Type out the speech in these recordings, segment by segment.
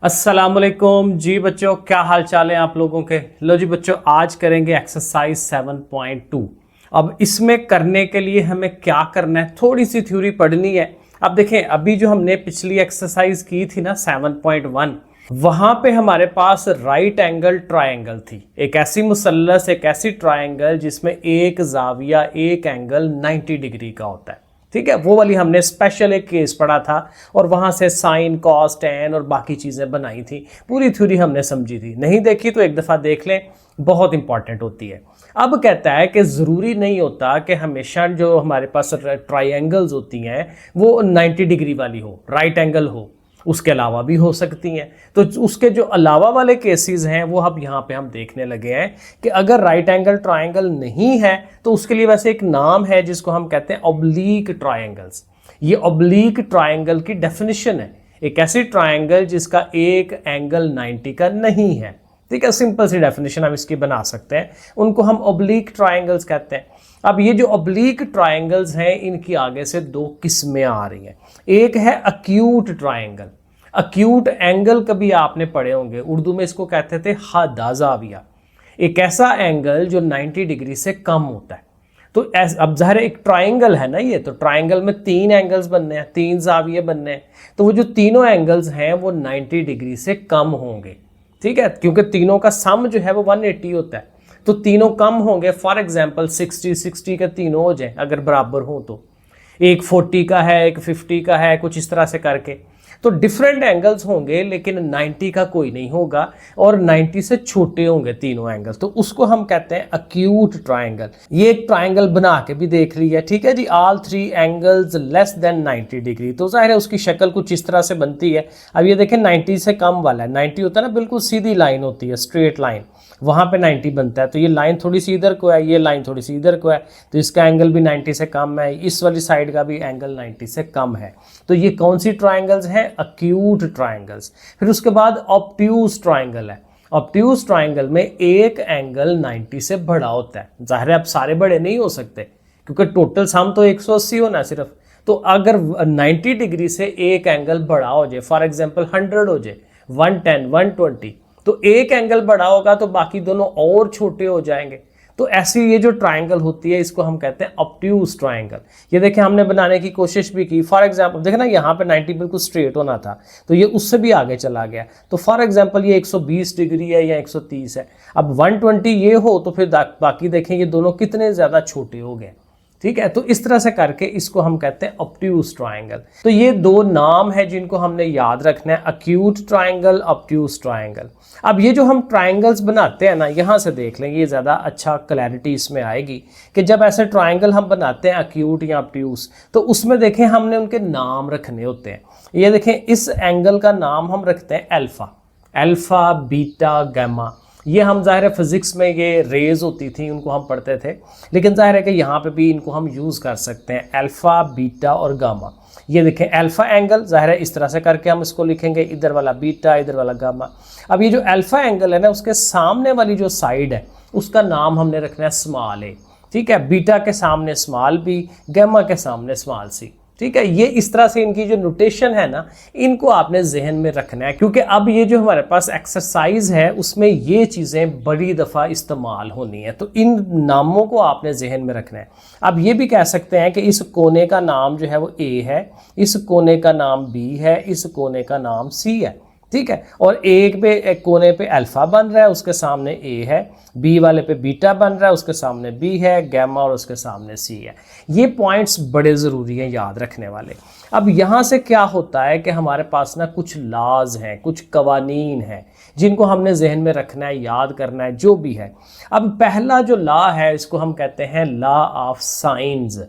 अस्सलामुअलैकुम जी बच्चों, क्या हाल चाल है आप लोगों के। लो जी बच्चों, आज करेंगे एक्सरसाइज 7.2। अब इसमें करने के लिए हमें क्या करना है, थोड़ी सी थ्योरी पढ़नी है। अब देखें, अभी जो हमने पिछली एक्सरसाइज की थी ना 7.1, वहां पे हमारे पास राइट एंगल ट्रायंगल थी। एक ऐसी मुसल्लस, एक ऐसी ट्रायंगल जिसमें एक जाविया, एक एंगल 90 डिग्री का होता है। ठीक है, वो वाली हमने स्पेशल एक केस पढ़ा था और वहां से साइन, कॉस, टैन और बाकी चीजें बनाई थी। पूरी थ्योरी हमने समझी थी। नहीं देखी तो एक दफा देख लें, बहुत इंपॉर्टेंट होती है। अब कहता है कि ज़रूरी नहीं होता कि हमेशा जो हमारे पास ट्राइंगल्स होती हैं वो 90 डिग्री वाली हो, राइट एंगल हो, उसके अलावा भी हो सकती हैं। तो उसके जो अलावा वाले केसेस हैं वो अब यहाँ पे हम देखने लगे हैं कि अगर राइट एंगल ट्रायंगल नहीं है तो उसके लिए वैसे एक नाम है जिसको हम कहते हैं ऑब्लीक ट्रायंगल्स। ये ऑब्लीक ट्रायंगल की डेफिनेशन है, एक ऐसी ट्रायंगल जिसका एक एंगल 90 का नहीं है। ठीक है, सिंपल सी डेफिनेशन हम इसकी बना सकते हैं, उनको हम ऑब्लीक ट्रायंगल्स कहते हैं। अब ये जो ऑब्लीक ट्रायंगल्स हैं, इनकी आगे से दो किस्में आ रही हैं। एक है अक्यूट ट्रायंगल। अक्यूट एंगल कभी आपने पढ़े होंगे, उर्दू में इसको कहते थे हद जाविया। एक ऐसा एंगल जो 90 डिग्री से कम होता है। तो अब ज़ाहिर एक ट्रायंगल है ना ये, तो ट्रायंगल में तीन एंगल्स बनने हैं, तीन जाविये बनने हैं। तो वो जो तीनों एंगल्स हैं वो 90 डिग्री से कम होंगे। ठीक है, क्योंकि तीनों का सम जो है वो 180 होता है, तो तीनों कम होंगे। फॉर एग्जांपल 60 के तीनों हो जाए अगर बराबर हो तो, एक 40 का है, एक 50 का है, कुछ इस तरह से करके। तो डिफरेंट एंगल्स होंगे लेकिन 90 का कोई नहीं होगा और 90 से छोटे होंगे तीनों एंगल्स, तो उसको हम कहते हैं अक्यूट ट्रायंगल। ये एक ट्रायंगल बना के भी देख लिया, ठीक है जी, all three angles less than 90 degree. तो जाहिर है उसकी शक्ल कुछ इस तरह से बनती है। अब ये देखें 90 से कम वाला है, 90 होता है ना बिल्कुल सीधी लाइन होती है, स्ट्रेट लाइन, वहाँ पे 90 बनता है। तो ये लाइन थोड़ी सी इधर को है, ये लाइन थोड़ी सी इधर को है, तो इसका एंगल भी 90 से कम है, इस वाली साइड का भी एंगल 90 से कम है। तो ये कौन सी ट्रायंगल्स हैं? Acute triangles. फिर उसके बाद ऑब्ट्यूज ट्रायंगल है। ऑब्ट्यूज ट्रायंगल में एक एंगल 90 से बड़ा होता है। जाहिर है अब सारे बड़े नहीं हो सकते क्योंकि टोटल सम तो 180 होना सिर्फ। तो अगर 90 डिग्री से एक एंगल बड़ा हो जाए, फॉर एग्जांपल 100 हो जाए, 110, 120, तो एक एंगल बड़ा होगा तो बाकी दोनों और छोटे हो जाएंगे। तो ऐसी ये जो ट्रायंगल होती है इसको हम कहते हैं ऑब्ट्यूज ट्रायंगल। ये देखें हमने बनाने की कोशिश भी की। फॉर एग्जांपल देखें ना, यहाँ पे 90 बिल्कुल स्ट्रेट होना था तो ये उससे भी आगे चला गया। तो फॉर एग्जांपल ये 120 डिग्री है या 130 है। अब 120 ये हो तो फिर बाकी देखें ये दोनों कितने ज़्यादा छोटे हो गए। ठीक है, तो इस तरह से करके इसको हम कहते हैं ऑब्ट्यूज ट्रायंगल। तो ये दो नाम है जिनको हमने याद रखना है, अक्यूट ट्रायंगल, ऑब्ट्यूज ट्रायंगल। अब ये जो हम ट्रायंगल्स बनाते हैं ना, यहाँ से देख लें, ये ज़्यादा अच्छा क्लैरिटी इसमें आएगी कि जब ऐसे ट्रायंगल हम बनाते हैं अक्यूट या ऑब्ट्यूज, तो उसमें देखें हमने उनके नाम रखने होते हैं। ये देखें इस एंगल का नाम हम रखते हैं अल्फा, अल्फा, बीटा, गामा। ये हम ज़ाहिर है फिजिक्स में ये रेज होती थी उनको हम पढ़ते थे, लेकिन ज़ाहिर है कि यहाँ पे भी इनको हम यूज़ कर सकते हैं, अल्फ़ा, बीटा और गामा। ये देखें अल्फ़ा एंगल, ज़ाहिर है इस तरह से करके हम इसको लिखेंगे, इधर वाला बीटा, इधर वाला गामा। अब ये जो अल्फ़ा एंगल है ना, उसके सामने वाली जो साइड है उसका नाम हमने रखना है स्मॉल ए। ठीक है, बीटा के सामने स्मॉल बी, गामा के सामने स्मॉल सी। ठीक है, ये इस तरह से इनकी जो नोटेशन है ना, इनको आपने जहन में रखना है क्योंकि अब ये जो हमारे पास एक्सरसाइज है उसमें ये चीज़ें बड़ी दफ़ा इस्तेमाल होनी है, तो इन नामों को आपने जहन में रखना है। अब ये भी कह सकते हैं कि इस कोने का नाम जो है वो ए है, इस कोने का नाम बी है, इस कोने का नाम सी है। ठीक है, और एक कोने पे अल्फा बन रहा है, उसके सामने ए है, बी वाले पे बीटा बन रहा है, उसके सामने बी है, गामा और उसके सामने सी है। ये पॉइंट्स बड़े ज़रूरी हैं याद रखने वाले। अब यहाँ से क्या होता है कि हमारे पास ना कुछ लॉज हैं, कुछ कवानीन हैं जिनको हमने जहन में रखना है, याद करना है, जो भी है। अब पहला जो लॉ है इसको हम कहते हैं law of sines.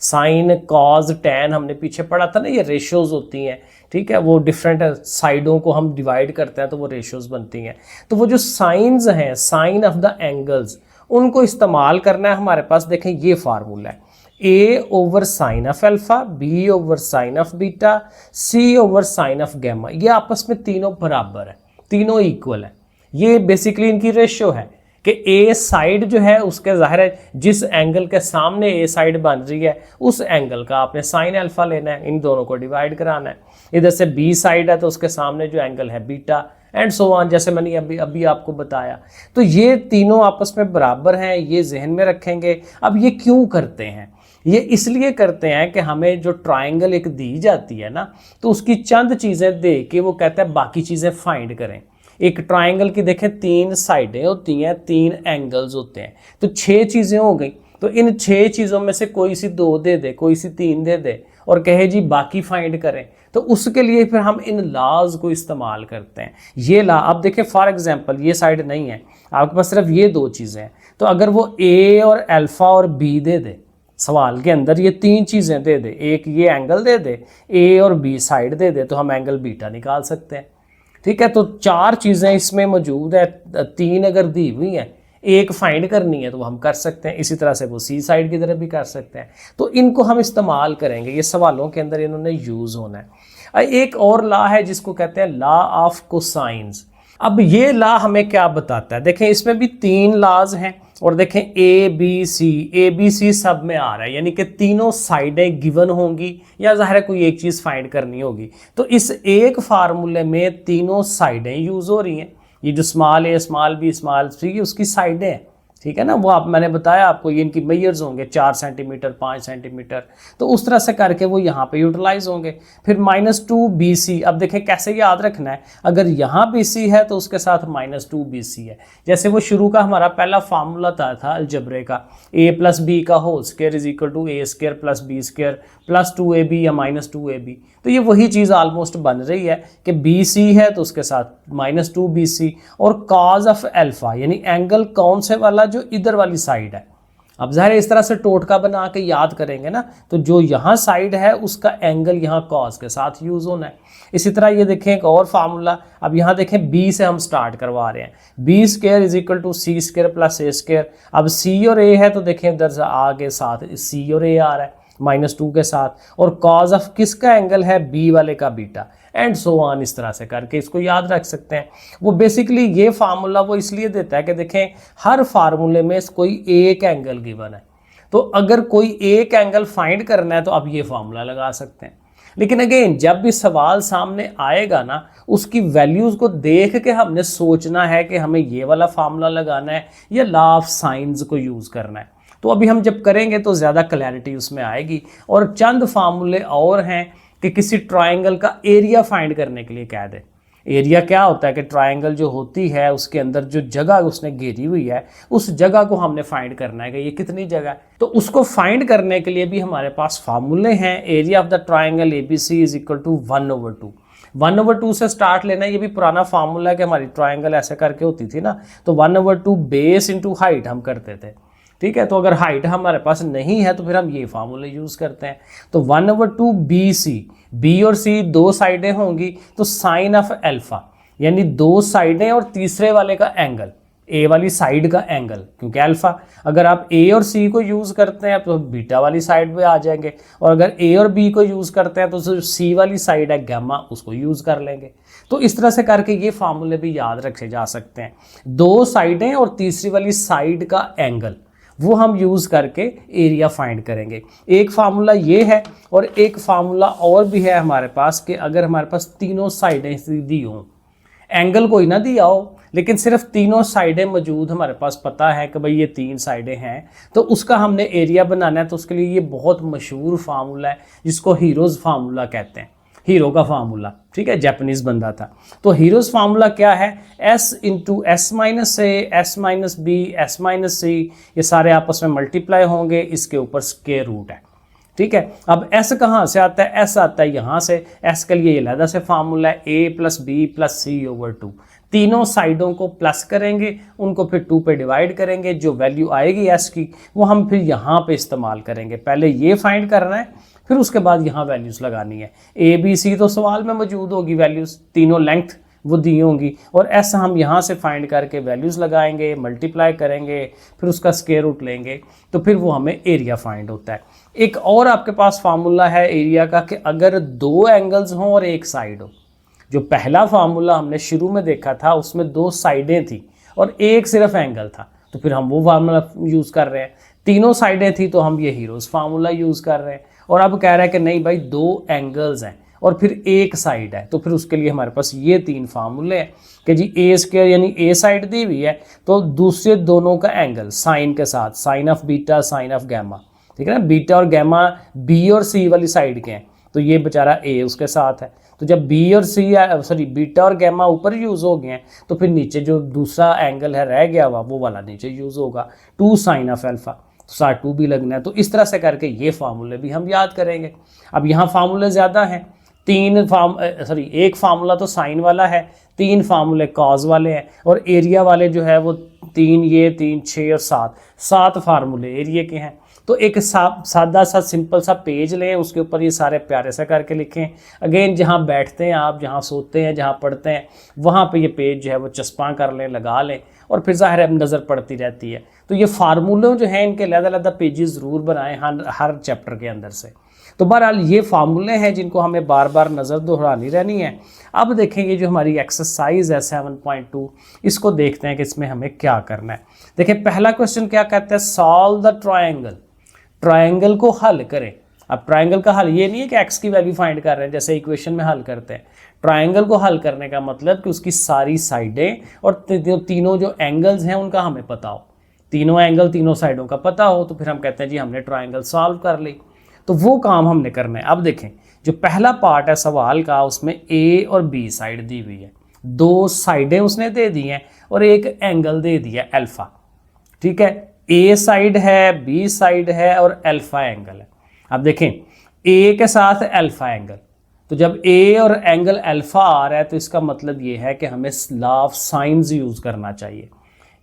Sine, cos, tan हमने पीछे पढ़ा था ना, ये रेशियोज होती हैं। ठीक है, वो डिफरेंट साइडों को हम डिवाइड करते हैं तो वो रेशियोज बनती हैं। तो वो जो साइंस हैं, साइन ऑफ द एंगल्स, उनको इस्तेमाल करना है हमारे पास। देखें ये फार्मूला है, A over sine of alpha, B over sine of beta, C over sine of gamma. ये आपस में तीनों बराबर है, तीनों इक्वल है। ये बेसिकली इनकी रेशियो है कि ए साइड जो है उसके ज़ाहिर है जिस एंगल के सामने ए साइड बन रही है उस एंगल का आपने साइन अल्फा लेना है, इन दोनों को डिवाइड कराना है। इधर से बी साइड है तो उसके सामने जो एंगल है बीटा एंड सो ऑन, जैसे मैंने अभी आपको बताया। तो ये तीनों आपस में बराबर हैं, ये जहन में रखेंगे। अब ये क्यों करते हैं? ये इसलिए करते हैं कि हमें जो ट्राइंगल एक दी जाती है ना, तो उसकी चंद चीज़ें दे के वो कहता है बाकी चीज़ें फाइंड करें। एक ट्राइंगल की देखें 3 साइडें होती हैं, 3 एंगल्स होते हैं, तो 6 चीज़ें हो गई। तो इन 6 चीज़ों में से कोई सी 2 दे दे, कोई सी 3 दे दे और कहे जी बाकी फाइंड करें, तो उसके लिए फिर हम इन लॉज को इस्तेमाल करते हैं। ये ला अब देखें फॉर एग्जांपल ये साइड नहीं है, आपके पास सिर्फ ये 2 चीज़ें हैं, तो अगर वो ए और अल्फा और बी दे दे, सवाल के अंदर ये 3 चीज़ें दे दे, एक ये एंगल दे दे, ए और बी साइड दे दे, तो हम एंगल बीटा निकाल सकते हैं। ठीक है, तो 4 चीज़ें इसमें मौजूद है, 3 अगर दी हुई हैं, एक फाइंड करनी है तो हम कर सकते हैं। इसी तरह से वो सी साइड की तरफ भी कर सकते हैं। तो इनको हम इस्तेमाल करेंगे, ये सवालों के अंदर इन्होंने यूज़ होना है। एक और लॉ है जिसको कहते हैं लॉ ऑफ कोसाइंस। अब ये लॉ हमें क्या बताता है? देखें इसमें भी 3 लॉज हैं और देखें ए बी सी सब में आ रहा है, यानी कि तीनों साइडें गिवन होंगी या ज़ाहिर है कोई एक चीज़ फाइंड करनी होगी। तो इस एक फार्मूले में तीनों साइडें यूज़ हो रही हैं। ये जो स्मॉल ए स्मॉल बी स्मॉल सी उसकी साइडें हैं, ठीक है ना, वो मैंने बताया आपको, ये इनकी मेजर्स होंगे 4 सेंटीमीटर 5 सेंटीमीटर, तो उस तरह से करके वो यहाँ पे यूटिलाइज होंगे। फिर -2 BC, अब देखें कैसे याद रखना है, अगर यहाँ BC है तो उसके साथ -2 BC है। जैसे वो शुरू का हमारा पहला फार्मूला था अलजबरे का, a + b का whole square = a² + b² + 2ab या -2ab, तो ये वही चीज़ ऑलमोस्ट बन रही है कि BC है तो उसके साथ -2 BC और cos ऑफ अल्फा, यानी एंगल कौन से वाला, जो इधर वाली साइड है। अब ज़ाहिर इस तरह से टोटका बना के याद करेंगे ना, तो जो यहाँ साइड है उसका एंगल यहाँ कॉस के साथ यूज़ होना है। इसी तरह ये देखें एक और फार्मूला, अब यहाँ देखें b से हम स्टार्ट करवा रहे हैं, b² = c² + a²। अब c और a है तो देखें इधर से आगे साथ c और a आ रहा है -2 के साथ, और कॉज ऑफ किसका एंगल है, b वाले का बीटा, एंड सो ऑन। इस तरह से करके इसको याद रख सकते हैं। वो बेसिकली ये फार्मूला वो इसलिए देता है कि देखें हर फार्मूले में कोई एक एंगल गिवन है, तो अगर कोई एक एंगल फाइंड करना है तो आप ये फार्मूला लगा सकते हैं। लेकिन अगेन जब भी सवाल सामने आएगा ना, उसकी वैल्यूज़ को देख के हमने सोचना है कि हमें ये वाला फार्मूला लगाना है या लॉ ऑफ साइंस को यूज़ करना है। तो अभी हम जब करेंगे तो ज़्यादा क्लैरिटी उसमें आएगी। और चंद फार्मूले और हैं कि किसी ट्राइंगल का एरिया फाइंड करने के लिए कह दे। एरिया क्या होता है कि ट्राइंगल जो होती है उसके अंदर जो जगह उसने घेरी हुई है उस जगह को हमने फाइंड करना है कि ये कितनी जगह है। तो उसको फाइंड करने के लिए भी हमारे पास फार्मूले हैं। Area of the triangle ABC = 1/2। 1/2 से स्टार्ट लेना है, ये भी पुराना फार्मूला है कि हमारी ट्राइंगल ऐसे करके होती थी ना, तो 1/2 बेस इंटू हाइट हम करते थे। ठीक है, तो अगर हाइट हमारे पास नहीं है तो फिर हम ये फार्मूले यूज़ करते हैं। तो 1/2 BC, B और C 2 साइडें होंगी, तो साइन ऑफ अल्फा, यानी 2 साइडें और तीसरे वाले का एंगल, A वाली साइड का एंगल, क्योंकि अल्फा, अगर आप A और C को यूज़ करते हैं तो बीटा वाली साइड पे आ जाएंगे, और अगर A और B को यूज़ करते हैं तो जो C वाली साइड है गामा, उसको यूज़ कर लेंगे। तो इस तरह से करके ये फार्मूले भी याद रखे जा सकते हैं। 2 साइडें और तीसरी वाली साइड का एंगल, वो हम यूज़ करके एरिया फाइंड करेंगे। एक फार्मूला ये है, और एक फार्मूला और भी है हमारे पास कि अगर हमारे पास तीनों साइडें दी हों, एंगल कोई ना दिया हो लेकिन सिर्फ तीनों साइडें मौजूद हमारे पास पता है कि भाई ये 3 साइडें हैं, तो उसका हमने एरिया बनाना है। तो उसके लिए ये बहुत मशहूर फार्मूला है जिसको हीरोज़ फार्मूला कहते हैं, हीरो का फार्मूला। ठीक है, जापानीज़ बंदा था। तो हीरोज़ फार्मूला क्या है, S × S - A, S - B, S - C, ये सारे आपस में मल्टीप्लाई होंगे, इसके ऊपर स्क्वायर रूट है। ठीक है, अब S कहाँ से आता है, S आता है यहाँ से। S के लिए ये अलग से फार्मूला है, A + B + C/2। तीनों साइडों को प्लस करेंगे, उनको फिर 2 पे डिवाइड करेंगे, जो वैल्यू आएगी S की वो हम फिर यहाँ पे इस्तेमाल करेंगे। पहले ये फाइंड करना है, फिर उसके बाद यहाँ वैल्यूज़ लगानी है। ABC तो सवाल में मौजूद होगी वैल्यूज़, तीनों लेंथ वो दी होंगी, और S हम यहाँ से फाइंड करके वैल्यूज़ लगाएंगे, मल्टीप्लाई करेंगे, फिर उसका स्क्वायर रूट लेंगे, तो फिर वो हमें एरिया फाइंड होता है। एक और आपके पास फार्मूला है एरिया का कि अगर 2 एंगल्स हों और एक साइड हो। जो पहला फार्मूला हमने शुरू में देखा था उसमें 2 साइडें थी और एक सिर्फ एंगल था, तो फिर हम वो फार्मूला यूज़ कर रहे हैं। तीनों साइडें थी तो हम ये हीरोज़ फार्मूला यूज़ कर रहे हैं। और अब कह रहा है कि नहीं भाई, दो एंगल्स हैं और फिर एक साइड है, तो फिर उसके लिए हमारे पास ये तीन फार्मूले हैं कि जी ए स्क्वायर यानी ए साइड दी हुई है तो दूसरे दोनों का एंगल साइन के साथ, sine of beta sine of gamma, ठीक है ना। बीटा और गैमा बी और सी वाली साइड के हैं, तो ये बेचारा ए उसके साथ है। तो जब बी और सी बीटा और गैमा ऊपर यूज़ हो गए हैं तो फिर नीचे जो दूसरा एंगल है रह गया हुआ वो वाला नीचे यूज़ होगा, 2 साइन ऑफ अल्फा, तो साथ 2 भी लगना है। तो इस तरह से करके ये फार्मूले भी हम याद करेंगे। अब यहाँ फार्मूले ज़्यादा हैं, एक फार्मूला तो साइन वाला है, 3 फार्मूले कॉज वाले हैं, और एरिया वाले जो है वो 3, ये 3, 6 और 7 फार्मूले एरिया के हैं। तो एक सादा सा सिंपल सा पेज लें, उसके ऊपर ये सारे प्यारे से करके लिखें। अगेन जहाँ बैठते हैं आप, जहाँ सोते हैं, जहाँ पढ़ते हैं, वहाँ पे ये पेज जो है वो चस्पा कर लें, लगा लें, और फिर ज़ाहिर है नज़र पड़ती रहती है। तो ये फार्मूले जो हैं इनके अलग-अलग पेजेस ज़रूर बनाएं हर चैप्टर के अंदर से। तो बहरहाल ये फार्मूले हैं जिनको हमें बार बार नज़र दोहरानी रहनी है। अब देखेंगे जो हमारी एक्सरसाइज है 7.2, इसको देखते हैं कि इसमें हमें क्या करना है। देखिए पहला क्वेश्चन क्या कहता है, सॉल्व द ट्रायंगल, ट्रायंगल को हल करें। अब ट्रायंगल का हल ये नहीं है कि एक्स की वैल्यू फाइंड कर रहे हैं जैसे इक्वेशन में हल करते हैं। ट्रायंगल को हल करने का मतलब कि उसकी सारी साइडें और तीनों जो एंगल्स हैं उनका हमें पता हो, तीनों एंगल तीनों साइडों का पता हो, तो फिर हम कहते हैं जी हमने ट्रायंगल सॉल्व कर ली। तो वो काम हमने करना है। अब देखें जो पहला पार्ट है सवाल का, उसमें ए और बी साइड दी हुई है, 2 साइडें उसने दे दी हैं और एक एंगल दे दिया अल्फा, ठीक है। ए साइड है, बी साइड है और अल्फा एंगल है। अब देखें ए के साथ अल्फा एंगल, तो जब ए और एंगल अल्फा आ रहा है तो इसका मतलब ये है कि हमें लॉ ऑफ साइंस यूज़ करना चाहिए,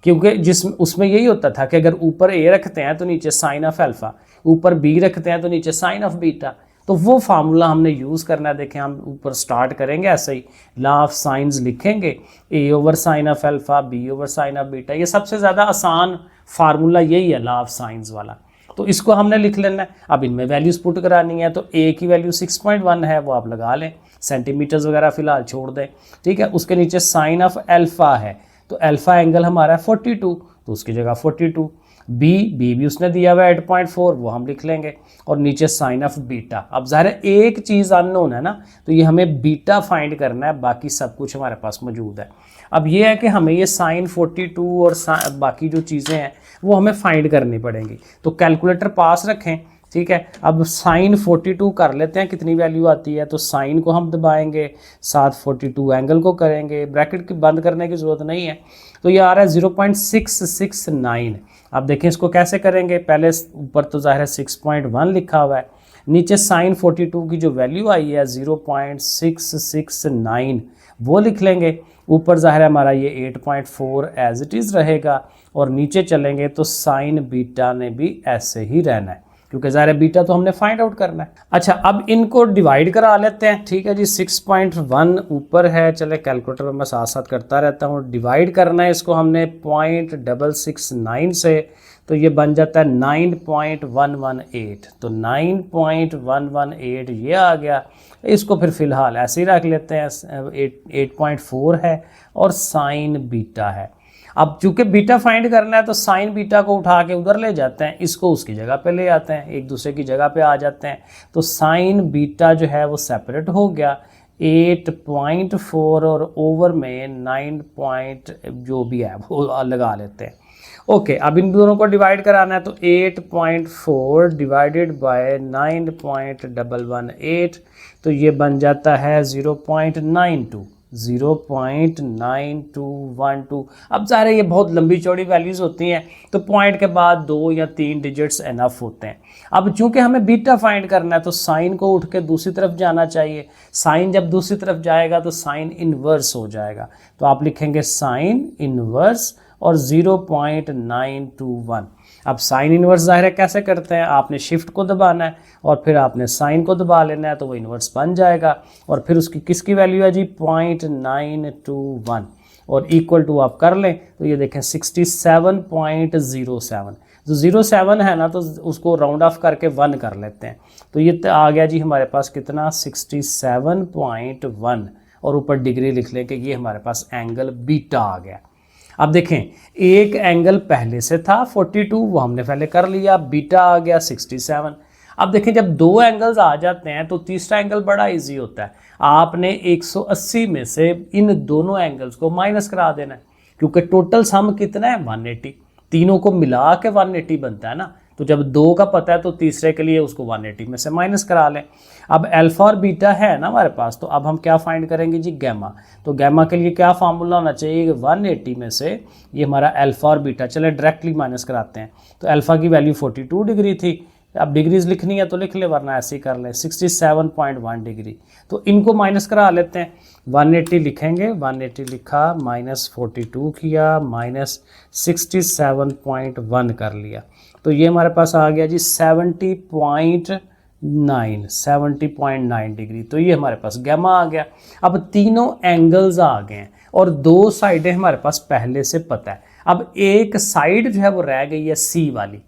क्योंकि उसमें यही होता था कि अगर ऊपर ए रखते हैं तो नीचे साइन ऑफ अल्फा, ऊपर बी रखते हैं तो नीचे साइन ऑफ बीटा, तो वो फार्मूला हमने यूज़ करना है। देखें हम ऊपर स्टार्ट करेंगे ऐसे ही, लॉ ऑफ साइंस लिखेंगे, A over sine of alpha, B over sine of beta, ये सबसे ज़्यादा आसान फार्मूला यही है लॉ ऑफ साइंस वाला, तो इसको हमने लिख लेना है। अब इनमें वैल्यूज़ पुट करानी है, तो ए की वैल्यू 6.1 है, वो आप लगा लें, सेंटीमीटर्स वगैरह फिलहाल छोड़ दें, ठीक है। उसके नीचे साइन ऑफ अल्फा है, तो अल्फा एंगल हमारा है 42, तो उसकी जगह 42। बी भी उसने दिया हुआ है 8.4, वो हम लिख लेंगे, और नीचे साइन ऑफ बीटा। अब ज़ाहिर है एक चीज़ अननोन है ना, तो ये हमें बीटा फाइंड करना है, बाकी सब कुछ हमारे पास मौजूद है। अब ये है कि हमें ये साइन 42 और बाकी जो चीज़ें हैं वो हमें फाइंड करनी पड़ेंगी, तो कैलकुलेटर पास रखें, ठीक है। अब साइन 42 कर लेते हैं कितनी वैल्यू आती है, तो साइन को हम दबाएंगे, साथ 42 एंगल को करेंगे, ब्रैकेट की बंद करने की ज़रूरत नहीं है, तो ये आ रहा है 0.669। अब देखें इसको कैसे करेंगे, पहले ऊपर तो ज़ाहिर है 6.1 लिखा हुआ है, नीचे साइन 42 की जो वैल्यू आई है 0.669 वो लिख लेंगे, ऊपर ज़ाहिर है हमारा ये 8.4 एज इट इज़ रहेगा, और नीचे चलेंगे तो साइन बीटा ने भी ऐसे ही रहना है, क्योंकि ज़ाहिर बीटा तो हमने फाइंड आउट करना है। अच्छा अब इनको डिवाइड करा लेते हैं, ठीक है जी। 6.1 ऊपर है, चले कैलकुलेटर में मैं साथ साथ करता रहता हूँ, डिवाइड करना है इसको हमने 0.669 से, तो ये बन जाता है 9.118, तो 9.118 ये आ गया। इसको फिर फ़िलहाल ऐसे ही रख लेते हैं, 8.4 है और साइन बीटा है। अब चूंकि बीटा फाइंड करना है तो साइन बीटा को उठा के उधर ले जाते हैं, इसको उसकी जगह पे ले आते हैं, एक दूसरे की जगह पे आ जाते हैं, तो साइन बीटा जो है वो सेपरेट हो गया, 8.4 और ओवर में 9 जो भी है वो लगा लेते हैं। ओके अब इन दोनों को डिवाइड कराना है, तो 8.4 डिवाइडेड बाय 9.118, तो ये बन जाता है 0.92। अब ज़ाहिर है ये बहुत लंबी चौड़ी वैल्यूज़ होती हैं, तो पॉइंट के बाद 2 या 3 डिजिट्स इनफ होते हैं। अब चूंकि हमें बीटा फाइंड करना है तो साइन को उठ के दूसरी तरफ जाना चाहिए, साइन जब दूसरी तरफ जाएगा तो साइन इन्वर्स हो जाएगा, तो आप लिखेंगे साइन इन्वर्स और 0.921। अब साइन इन्वर्स ज़ाहिर है कैसे करते हैं, आपने शिफ्ट को दबाना है और फिर आपने साइन को दबा लेना है, तो वो इन्वर्स बन जाएगा, और फिर उसकी किसकी वैल्यू है जी 0.921, और इक्वल टू आप कर लें तो ये देखें 67.07, जो 07 है ना तो उसको राउंड ऑफ करके 1 कर लेते हैं, तो ये आ गया जी हमारे पास कितना 67.1, और ऊपर डिग्री लिख लें कि ये हमारे पास एंगल बीटा आ गया। अब देखें एक एंगल पहले से था 42, वो हमने पहले कर लिया, बीटा आ गया 67। अब देखें जब दो एंगल्स आ जाते हैं तो तीसरा एंगल बड़ा इजी होता है। आपने 180 में से इन दोनों एंगल्स को माइनस करा देना है, क्योंकि टोटल सम कितना है 180, तीनों को मिला के 180 बनता है ना। तो जब दो का पता है तो तीसरे के लिए उसको 180 में से माइनस करा लें। अब अल्फा और बीटा है ना हमारे पास, तो अब हम क्या फाइंड करेंगे जी, गैमा। तो गैमा के लिए क्या फार्मूला होना चाहिए, 180 में से ये हमारा अल्फा और बीटा, चले डायरेक्टली माइनस कराते हैं। तो अल्फा की वैल्यू 42 डिग्री थी, अब डिग्रीज लिखनी है तो लिख ले, वरना ऐसे ही कर लें 67.1 डिग्री। तो इनको माइनस करा लेते हैं, 180 लिखेंगे, 180 लिखा, -42 किया, -67.1 कर लिया। तो ये हमारे पास आ गया जी 70.9 डिग्री। तो ये हमारे पास गैमा आ गया। अब तीनों एंगल्स आ गए हैं और दो साइडें हमारे पास पहले से पता है। अब एक साइड जो है वो रह गई है सी वाली।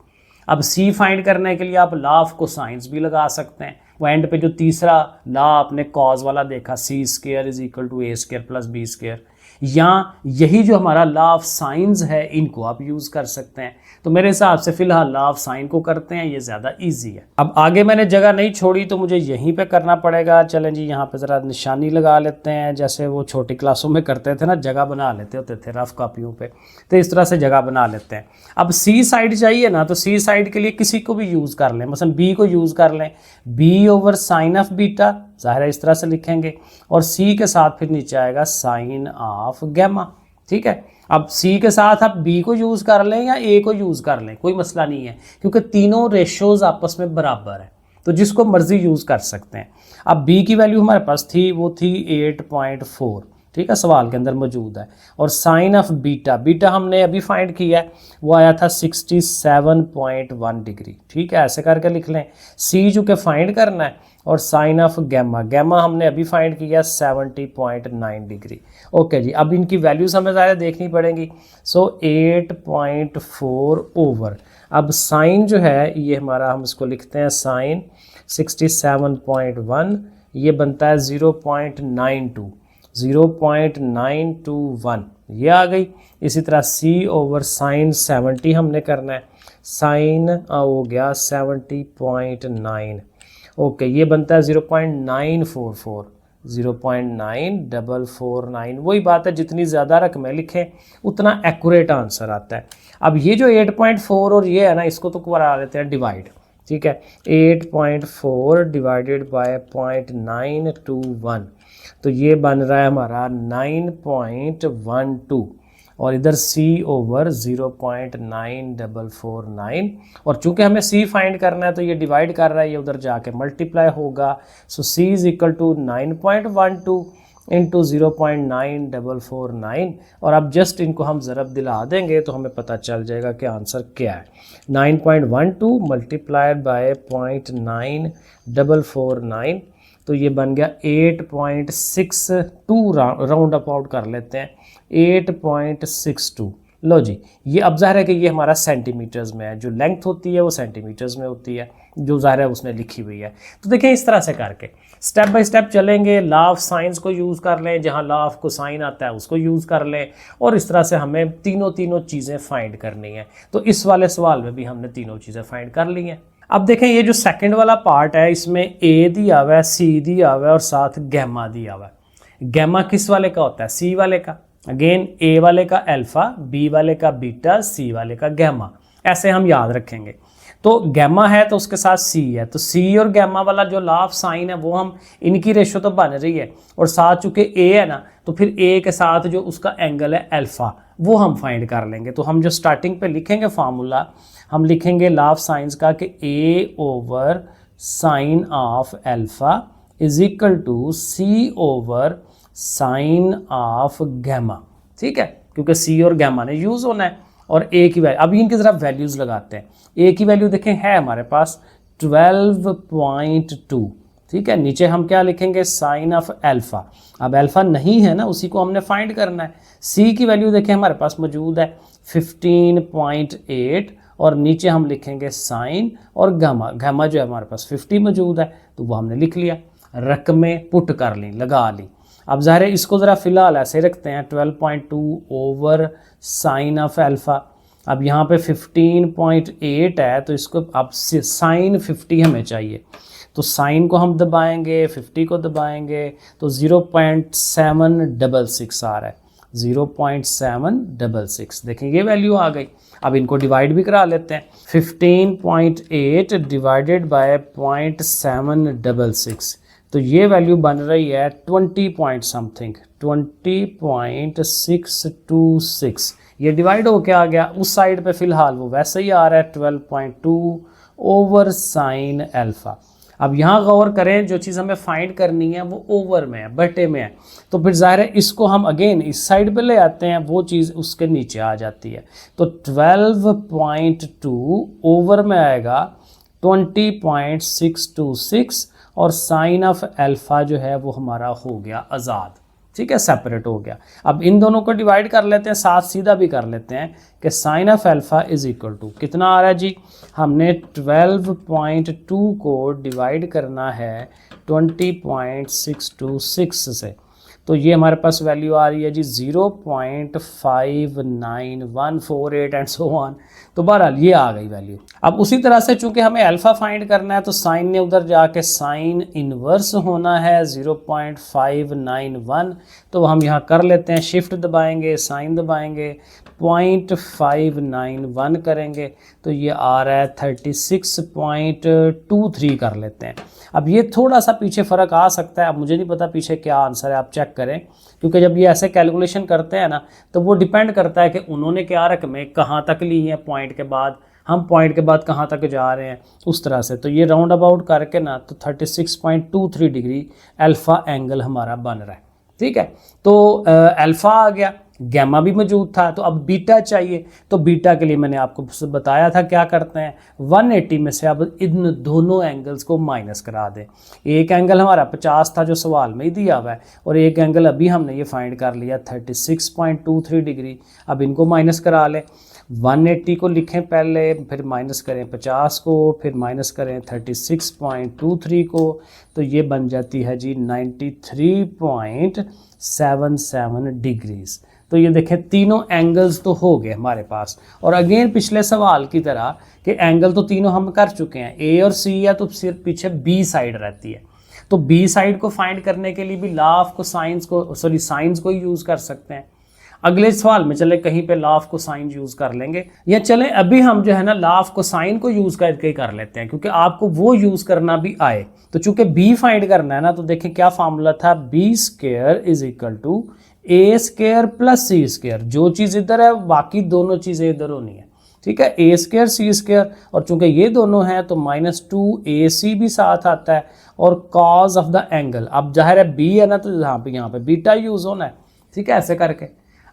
अब सी फाइंड करने के लिए आप लॉ ऑफ कोसाइंस भी लगा सकते हैं। वो एंड पे जो तीसरा लॉ आपने कॉज वाला देखा, C square is equal to A square plus B square, या यही जो हमारा लॉ ऑफ साइंस है इनको आप यूज़ कर सकते हैं। तो मेरे हिसाब से फिलहाल लॉ ऑफ साइन को करते हैं, ये ज़्यादा इजी है। अब आगे मैंने जगह नहीं छोड़ी तो मुझे यहीं पे करना पड़ेगा। चलें जी, यहाँ पे ज़रा निशानी लगा लेते हैं, जैसे वो छोटी क्लासों में करते थे ना, जगह बना लेते होते थे रफ कॉपियों पे, तो इस तरह से जगह बना लेते हैं। अब सी साइड चाहिए ना, तो सी साइड के लिए किसी को भी यूज़ कर लें, मसलन बी को यूज़ कर लें, B over sine of beta, ज़ाहिर है इस तरह से लिखेंगे, और सी के साथ फिर नीचे आएगा साइन ऑफ गैमा। ठीक है, अब सी के साथ आप बी को यूज़ कर लें या ए को यूज़ कर लें, कोई मसला नहीं है, क्योंकि तीनों रेशोज आपस में बराबर है, तो जिसको मर्जी यूज़ कर सकते हैं। अब बी की वैल्यू हमारे पास थी, वो थी 8.4, ठीक है, सवाल के अंदर मौजूद है। और साइन ऑफ बीटा, बीटा हमने अभी फाइंड किया है, वो आया था 67.1 डिग्री। ठीक है, ऐसे करके लिख लें, सी जो के फाइंड करना है, और साइन ऑफ गैमा, गैमा हमने अभी फाइंड किया 70.9 डिग्री। ओके जी, अब इनकी वैल्यूज हमें ज़्यादा देखनी पड़ेंगी। सो 8.4 ओवर, अब साइन जो है ये हमारा, हम इसको लिखते हैं साइन 67.1, ये बनता है 0.921, ये आ गई। इसी तरह सी ओवर साइन 70 हमने करना है, साइन हो गया 70.9, ओके, ये बनता है 0.944, 0.9449। वही बात है, जितनी ज़्यादा रकमें लिखें उतना एक्यूरेट आंसर आता है। अब ये जो 8.4 और ये है ना, इसको तो करा लेते हैं डिवाइड। ठीक है, 8.4 डिवाइडेड बाय 0.921, तो ये बन रहा है हमारा 9.12, और इधर C ओवर 0.9449, और चूंकि हमें C फाइंड करना है तो ये डिवाइड कर रहा है, ये उधर जाके मल्टीप्लाई होगा। So C is equal to 9.12 into 0.9449, और अब जस्ट इनको हम ज़रब दिला देंगे तो हमें पता चल जाएगा कि आंसर क्या है। 9.12 मल्टीप्लाइड बाय 0.9449, तो ये बन गया 8.62, राउंड अप आउट कर लेते हैं, 8.62। लो जी, ये अब ज़ाहिर है कि ये हमारा सेंटीमीटर्स में है, जो लेंथ होती है वो सेंटीमीटर्स में होती है, जो ज़ाहिर है उसने लिखी हुई है। तो देखें इस तरह से करके स्टेप बाय स्टेप चलेंगे। लॉ ऑफ साइंस को यूज़ कर लें, जहाँ लॉ ऑफ कोसाइन आता है उसको यूज़ कर लें, और इस तरह से हमें तीनों चीज़ें फाइंड करनी है। तो इस वाले सवाल में भी हमने तीनों चीज़ें फाइंड कर ली हैं। अब देखें ये जो सेकंड वाला पार्ट है, इसमें ए दिया हुआ है, सी दिया हुआ है, और साथ गैमा दिया हुआ है। गैमा किस वाले का होता है, सी वाले का। अगेन ए वाले का अल्फा, बी वाले का बीटा, सी वाले का गैमा, ऐसे हम याद रखेंगे। तो गैमा है तो उसके साथ सी है, तो सी और गैमा वाला जो लॉ ऑफ साइन है वो हम, इनकी रेशो तो बन रही है, और साथ चूंकि ए है ना, तो फिर ए के साथ जो उसका एंगल है अल्फा, वो हम फाइंड कर लेंगे। तो हम जो स्टार्टिंग पे लिखेंगे फार्मूला, हम लिखेंगे लॉ ऑफ साइंस का कि A over sine of alpha is equal to C over sine of gamma. ठीक है, क्योंकि सी और गैमा ने यूज़ होना है, और ए की वैल्यू, अभी इनकी ज़रा वैल्यूज़ लगाते हैं। ए की वैल्यू देखें है हमारे पास 12.2। ठीक है, नीचे हम क्या लिखेंगे, साइन ऑफ अल्फा। अब अल्फा नहीं है ना, उसी को हमने फाइंड करना है। सी की वैल्यू देखें हमारे पास मौजूद है 15.8, और नीचे हम लिखेंगे साइन और गामा। गामा जो है हमारे पास 50 मौजूद है, तो वो हमने लिख लिया, रकमें पुट कर ली, लगा ली। अब ज़ाहिर है इसको ज़रा फ़िलहाल ऐसे रखते हैं 12.2 ओवर साइन ऑफ अल्फ़ा। अब यहाँ पे 15.8 है तो इसको अब साइन 50 हमें चाहिए, तो साइन को हम दबाएंगे, 50 को दबाएंगे तो 0.766 आ रहा है, 0.766। देखें ये वैल्यू आ गई। अब इनको डिवाइड भी करा लेते हैं, 15.8 डिवाइडेड बाय 0.766, तो ये वैल्यू बन रही है 20 पॉइंट समथिंग, 20.626। ये डिवाइड हो के आ गया, उस साइड पे फिलहाल वो वैसे ही आ रहा है 12.2 ओवर साइन अल्फ़ा। अब यहाँ गौर करें, जो चीज़ हमें फाइंड करनी है वो ओवर में है, बटे में है, तो फिर ज़ाहिर है इसको हम अगेन इस साइड पे ले आते हैं, वो चीज़ उसके नीचे आ जाती है। तो 12.2 ओवर में आएगा 20.626 और साइन ऑफ अल्फ़ा जो है वो हमारा हो गया आज़ाद, ठीक है, सेपरेट हो गया। अब इन दोनों को डिवाइड कर लेते हैं, साथ सीधा भी कर लेते हैं कि sine of alpha is equal to कितना आ रहा है जी, हमने 12.2 को डिवाइड करना है 20.626 से, तो ये हमारे पास वैल्यू आ रही है जी 0.59148 एंड सो ऑन। तो बहरहाल ये आ गई वैल्यू। अब उसी तरह से चूंकि हमें अल्फ़ा फाइंड करना है तो साइन ने उधर जाके साइन इन्वर्स होना है 0.591, तो हम यहाँ कर लेते हैं, शिफ्ट दबाएंगे, साइन दबाएंगे, 0.591 करेंगे तो ये आ रहा है 36.23 कर लेते हैं। अब ये थोड़ा सा पीछे फ़र्क आ सकता है, अब मुझे नहीं पता पीछे क्या आंसर है, आप चेक करें, क्योंकि जब ये ऐसे कैलकुलेशन करते हैं ना तो वो डिपेंड करता है कि उन्होंने क्या रकमें कहाँ तक ली हैं पॉइंट के बाद, हम पॉइंट के बाद कहाँ तक जा रहे हैं, उस तरह से। तो ये राउंड अबाउट करके ना तो 36.23 डिग्री अल्फ़ा एंगल हमारा बन रहा है, ठीक है। तो अल्फ़ा आ गया, गैमा भी मौजूद था, तो अब बीटा चाहिए। तो बीटा के लिए मैंने आपको बताया था क्या करते हैं, 180 में से अब इन दोनों एंगल्स को माइनस करा दें। एक एंगल हमारा 50 था जो सवाल में ही दिया हुआ है, और एक एंगल अभी हमने ये फाइंड कर लिया 36.23 डिग्री। अब इनको माइनस करा लें, 180 को लिखें पहले, फिर माइनस करें 50 को, फिर माइनस करें 36.23 को, तो ये बन जाती है जी 93.77 डिग्रीज। तो ये देखें तीनों एंगल्स तो हो गए हमारे पास, और अगेन पिछले सवाल की तरह कि एंगल तो तीनों हम कर चुके हैं, ए और सी है तो सिर्फ पीछे बी साइड रहती है। तो बी साइड को फाइंड करने के लिए भी लॉ ऑफ कोसाइंस को साइंस को यूज़ कर सकते हैं। अगले सवाल में चले कहीं पे लॉ ऑफ कोसाइन यूज़ कर लेंगे, या चलें अभी हम जो है ना लॉ ऑफ कोसाइन को यूज़ करके कर लेते हैं, क्योंकि आपको वो यूज़ करना भी आए। तो चूंकि बी फाइंड करना है ना, तो देखें क्या फार्मूला था, B square is equal to A square plus C square. जो चीज़ इधर है बाकी दोनों चीज़ें इधर होनी है, ठीक है, ए स्क्वायर सी स्क्वायर, और चूंकि ये दोनों हैं तो -2ac भी साथ आता है, और कॉज ऑफ द एंगल। अब जाहिर है बी है ना, तो यहाँ पे बीटा यूज़ होना है, ठीक है, ऐसे करके।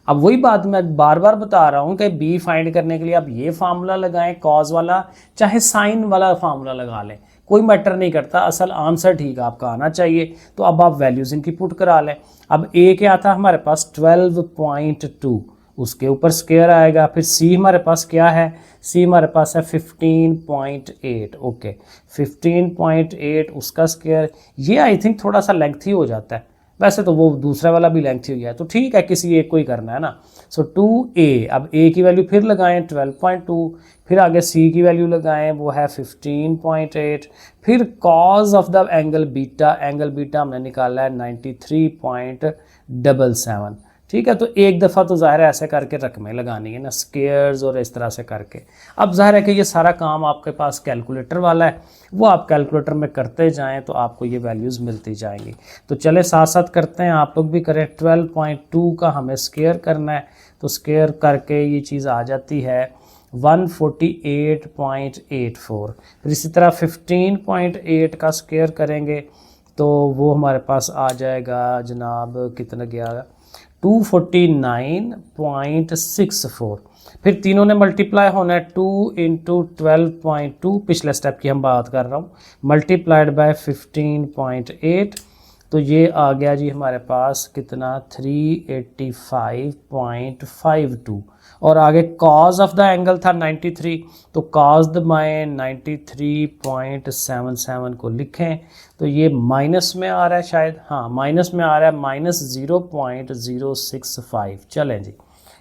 अब वही बात मैं बार बार बता रहा हूँ कि बी फाइंड करने के लिए आप ये फार्मूला लगाएं कॉज वाला, चाहे साइन वाला फार्मूला लगा लें, कोई मैटर नहीं करता, असल आंसर ठीक आपका आना चाहिए। तो अब आप वैल्यूज़ इनकी पुट करा लें। अब ए क्या था हमारे पास 12.2, उसके ऊपर स्क्वायर आएगा, फिर सी हमारे पास क्या है, सी हमारे पास है 15.8, ओके 15.8 उसका स्क्वायर। ये आई थिंक थोड़ा सा लेंथी हो जाता है, वैसे तो वो दूसरा वाला भी लेंथी हो गया, तो ठीक है किसी एक को ही करना है ना। सो 2a, अब a की वैल्यू फिर लगाएं 12.2, फिर आगे c की वैल्यू लगाएं वो है 15.8, फिर cause of the angle beta, angle beta हमने निकाला है 93.77, ठीक है। तो एक दफ़ा तो ज़ाहिर है ऐसे करके रकमें लगानी है ना, स्क्वायर्स और इस तरह से करके। अब ज़ाहिर है कि ये सारा काम आपके पास कैलकुलेटर वाला है, वो आप कैलकुलेटर में करते जाएं तो आपको ये वैल्यूज़ मिलती जाएंगी। तो चले साथ साथ करते हैं, आप लोग भी करें। 12.2 का हमें स्क्वायर करना है, तो स्क्वायर करके ये चीज़ आ जाती है 148.84। फिर इसी तरह 15.8 का स्क्वायर करेंगे तो वो हमारे पास आ जाएगा जनाब, कितना गया, 249.64। फिर तीनों ने मल्टीप्लाई होना है, 2 × 12.2, पिछले स्टेप की हम बात कर रहा हूँ, मल्टीप्लाइड बाय 15.8, तो ये आ गया जी हमारे पास कितना 385.52 और आगे कॉज ऑफ द एंगल था 93 तो कॉज द बाय 93.77 को लिखें तो ये माइनस में आ रहा है शायद, हाँ माइनस में आ रहा है -0.065। चलें जी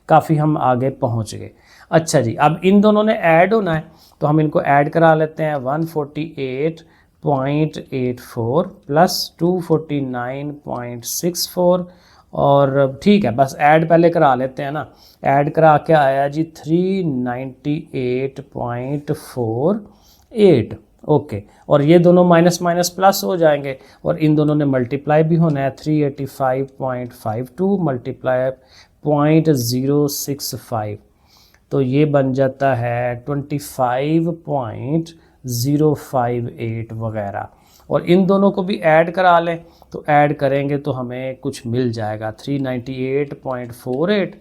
काफ़ी हम आगे पहुंच गए। अच्छा जी अब इन दोनों ने ऐड होना है तो हम इनको ऐड करा लेते हैं 148.84 प्लस 249.64 और ठीक है बस ऐड पहले करा लेते हैं ना। ऐड करा के आया जी 398.48 ओके और ये दोनों माइनस माइनस प्लस हो जाएंगे और इन दोनों ने मल्टीप्लाई भी होना है 385.52 मल्टीप्लाई 0.065 तो ये बन जाता है 25.058 वगैरह और इन दोनों को भी ऐड करा लें तो ऐड करेंगे तो हमें कुछ मिल जाएगा 398.48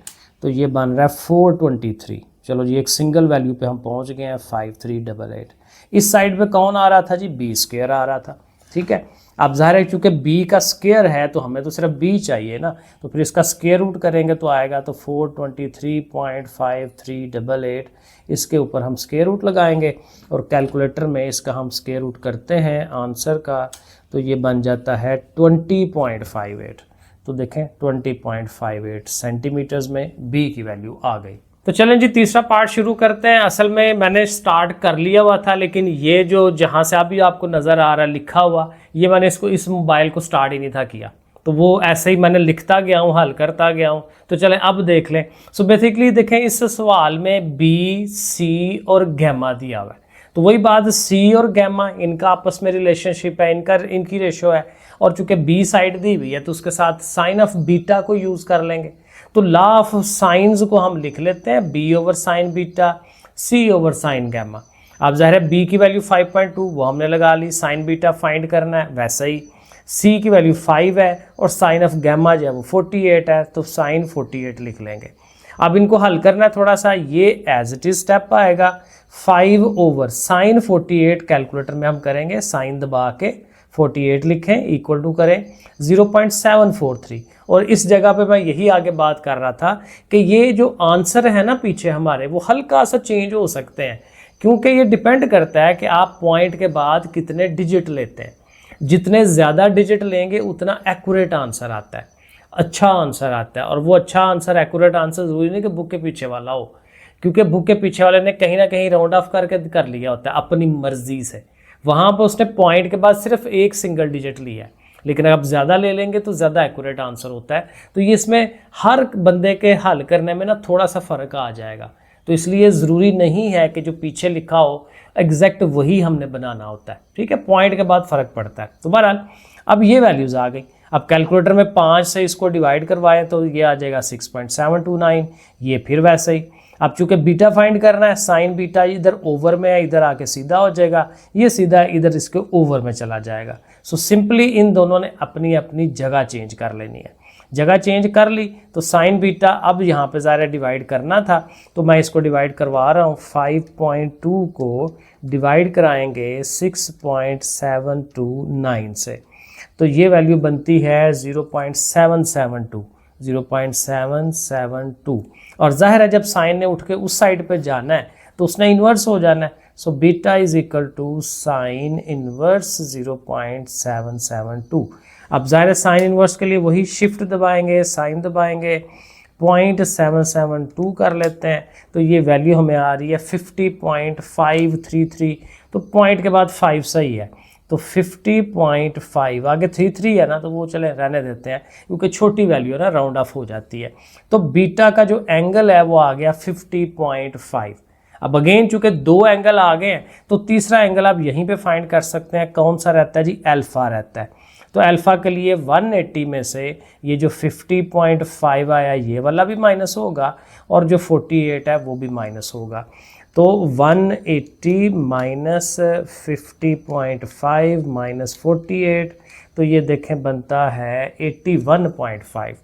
तो ये बन रहा है 423। चलो जी एक सिंगल वैल्यू पे हम पहुंच गए हैं 5388। इस साइड पे कौन आ रहा था जी b स्क्वायर आ रहा था। ठीक है अब ज़ाहिर है चूँकि b का स्क्वायर है तो हमें तो सिर्फ b चाहिए ना तो फिर इसका स्क्वायर रूट करेंगे तो आएगा तो 423.5388 इसके ऊपर हम स्क्वायर रूट लगाएंगे और कैलकुलेटर में इसका हम स्क्वायर रूट करते हैं आंसर का तो ये बन जाता है 20.58। तो देखें 20.58 सेंटीमीटर्स में b की वैल्यू आ गई। तो चलें जी तीसरा पार्ट शुरू करते हैं। असल में मैंने स्टार्ट कर लिया हुआ था लेकिन ये जो जहाँ से अभी आपको नज़र आ रहा है लिखा हुआ ये मैंने इसको इस मोबाइल को स्टार्ट ही नहीं था किया तो वो ऐसे ही मैंने लिखता गया हूँ हल करता गया हूँ। तो चलें अब देख लें। सो बेसिकली देखें इस सवाल में बी सी और गैमा दिया हुआ है तो वही बात सी और गैमा इनका आपस में रिलेशनशिप है इनकी रेशो है और चूंकि बी साइड दी हुई है तो उसके साथ साइन ऑफ बीटा को यूज़ कर लेंगे। तो लॉ ऑफ साइंस को हम लिख लेते हैं b over sine beta c over sine gamma. अब ज़ाहिर है b की वैल्यू 5.2 वो हमने लगा ली, साइन बीटा फाइंड करना है वैसे ही c की वैल्यू 5 है और साइन ऑफ गैमा जो है वो 48 है तो साइन 48 लिख लेंगे। अब इनको हल करना है थोड़ा सा ये एज इट इज स्टेप आएगा 5 ओवर साइन 48 कैलकुलेटर में हम करेंगे साइन दबा के 48 लिखें इक्वल टू करें 0.743 और इस जगह पे मैं यही आगे बात कर रहा था कि ये जो आंसर है ना पीछे हमारे वो हल्का सा चेंज हो सकते हैं क्योंकि ये डिपेंड करता है कि आप पॉइंट के बाद कितने डिजिट लेते हैं। जितने ज़्यादा डिजिट लेंगे उतना एक्यूरेट आंसर आता है, अच्छा आंसर आता है और वो अच्छा आंसर एक्यूरेट आंसर ज़रूरी नहीं कि बुक के पीछे वाला हो क्योंकि बुक के पीछे वाले ने कहीं ना कहीं राउंड ऑफ करके कर लिया होता है अपनी मर्जी से। वहाँ पर उसने पॉइंट के बाद सिर्फ एक सिंगल डिजिट लिया है लेकिन अगर आप ज़्यादा ले लेंगे तो ज़्यादा एक्यूरेट आंसर होता है। तो ये इसमें हर बंदे के हल करने में ना थोड़ा सा फ़र्क आ जाएगा तो इसलिए ज़रूरी नहीं है कि जो पीछे लिखा हो एग्जैक्ट वही हमने बनाना होता है। ठीक है पॉइंट के बाद फ़र्क पड़ता है। तो बहरहाल अब ये वैल्यूज़ आ गई। अब कैलकुलेटर में 5 से इसको डिवाइड करवाएं तो ये आ जाएगा 6.729 ये फिर वैसे ही। अब चूंकि बीटा फाइंड करना है साइन बीटा इधर ओवर में है इधर आके सीधा हो जाएगा ये सीधा इधर इसके ओवर में चला जाएगा। सो सिंपली इन दोनों ने अपनी अपनी जगह चेंज कर लेनी है। जगह चेंज कर ली तो साइन बीटा अब यहाँ पे ज़रा डिवाइड करना था तो मैं इसको डिवाइड करवा रहा हूँ 5.2 को डिवाइड कराएंगे 6.729 से तो ये वैल्यू बनती है 0.772 और जाहिर है जब साइन ने उठ के उस साइड पे जाना है तो उसने इन्वर्स हो जाना है। So beta is equal to sine inverse 0.772। अब जाहिर है साइन इन्वर्स के लिए वही शिफ्ट दबाएंगे साइन दबाएंगे 0.772 कर लेते हैं तो ये वैल्यू हमें आ रही है 50.533 तो पॉइंट के बाद 5 सही है तो 50.5 आगे 33 है ना तो वो चले रहने देते हैं क्योंकि छोटी वैल्यू है ना राउंड ऑफ हो जाती है। तो बीटा का जो एंगल है वो आ गया 50.5। अब अगेन चूंकि 2 एंगल आ गए हैं तो तीसरा एंगल आप यहीं पे फाइंड कर सकते हैं कौन सा रहता है जी अल्फा रहता है। तो अल्फा के लिए 180 में से ये जो 50.5 आया ये वाला भी माइनस होगा और जो 48 है वो भी माइनस होगा। तो 180 माइनस 50.5 माइनस 48 तो ये देखें बनता है 81.5।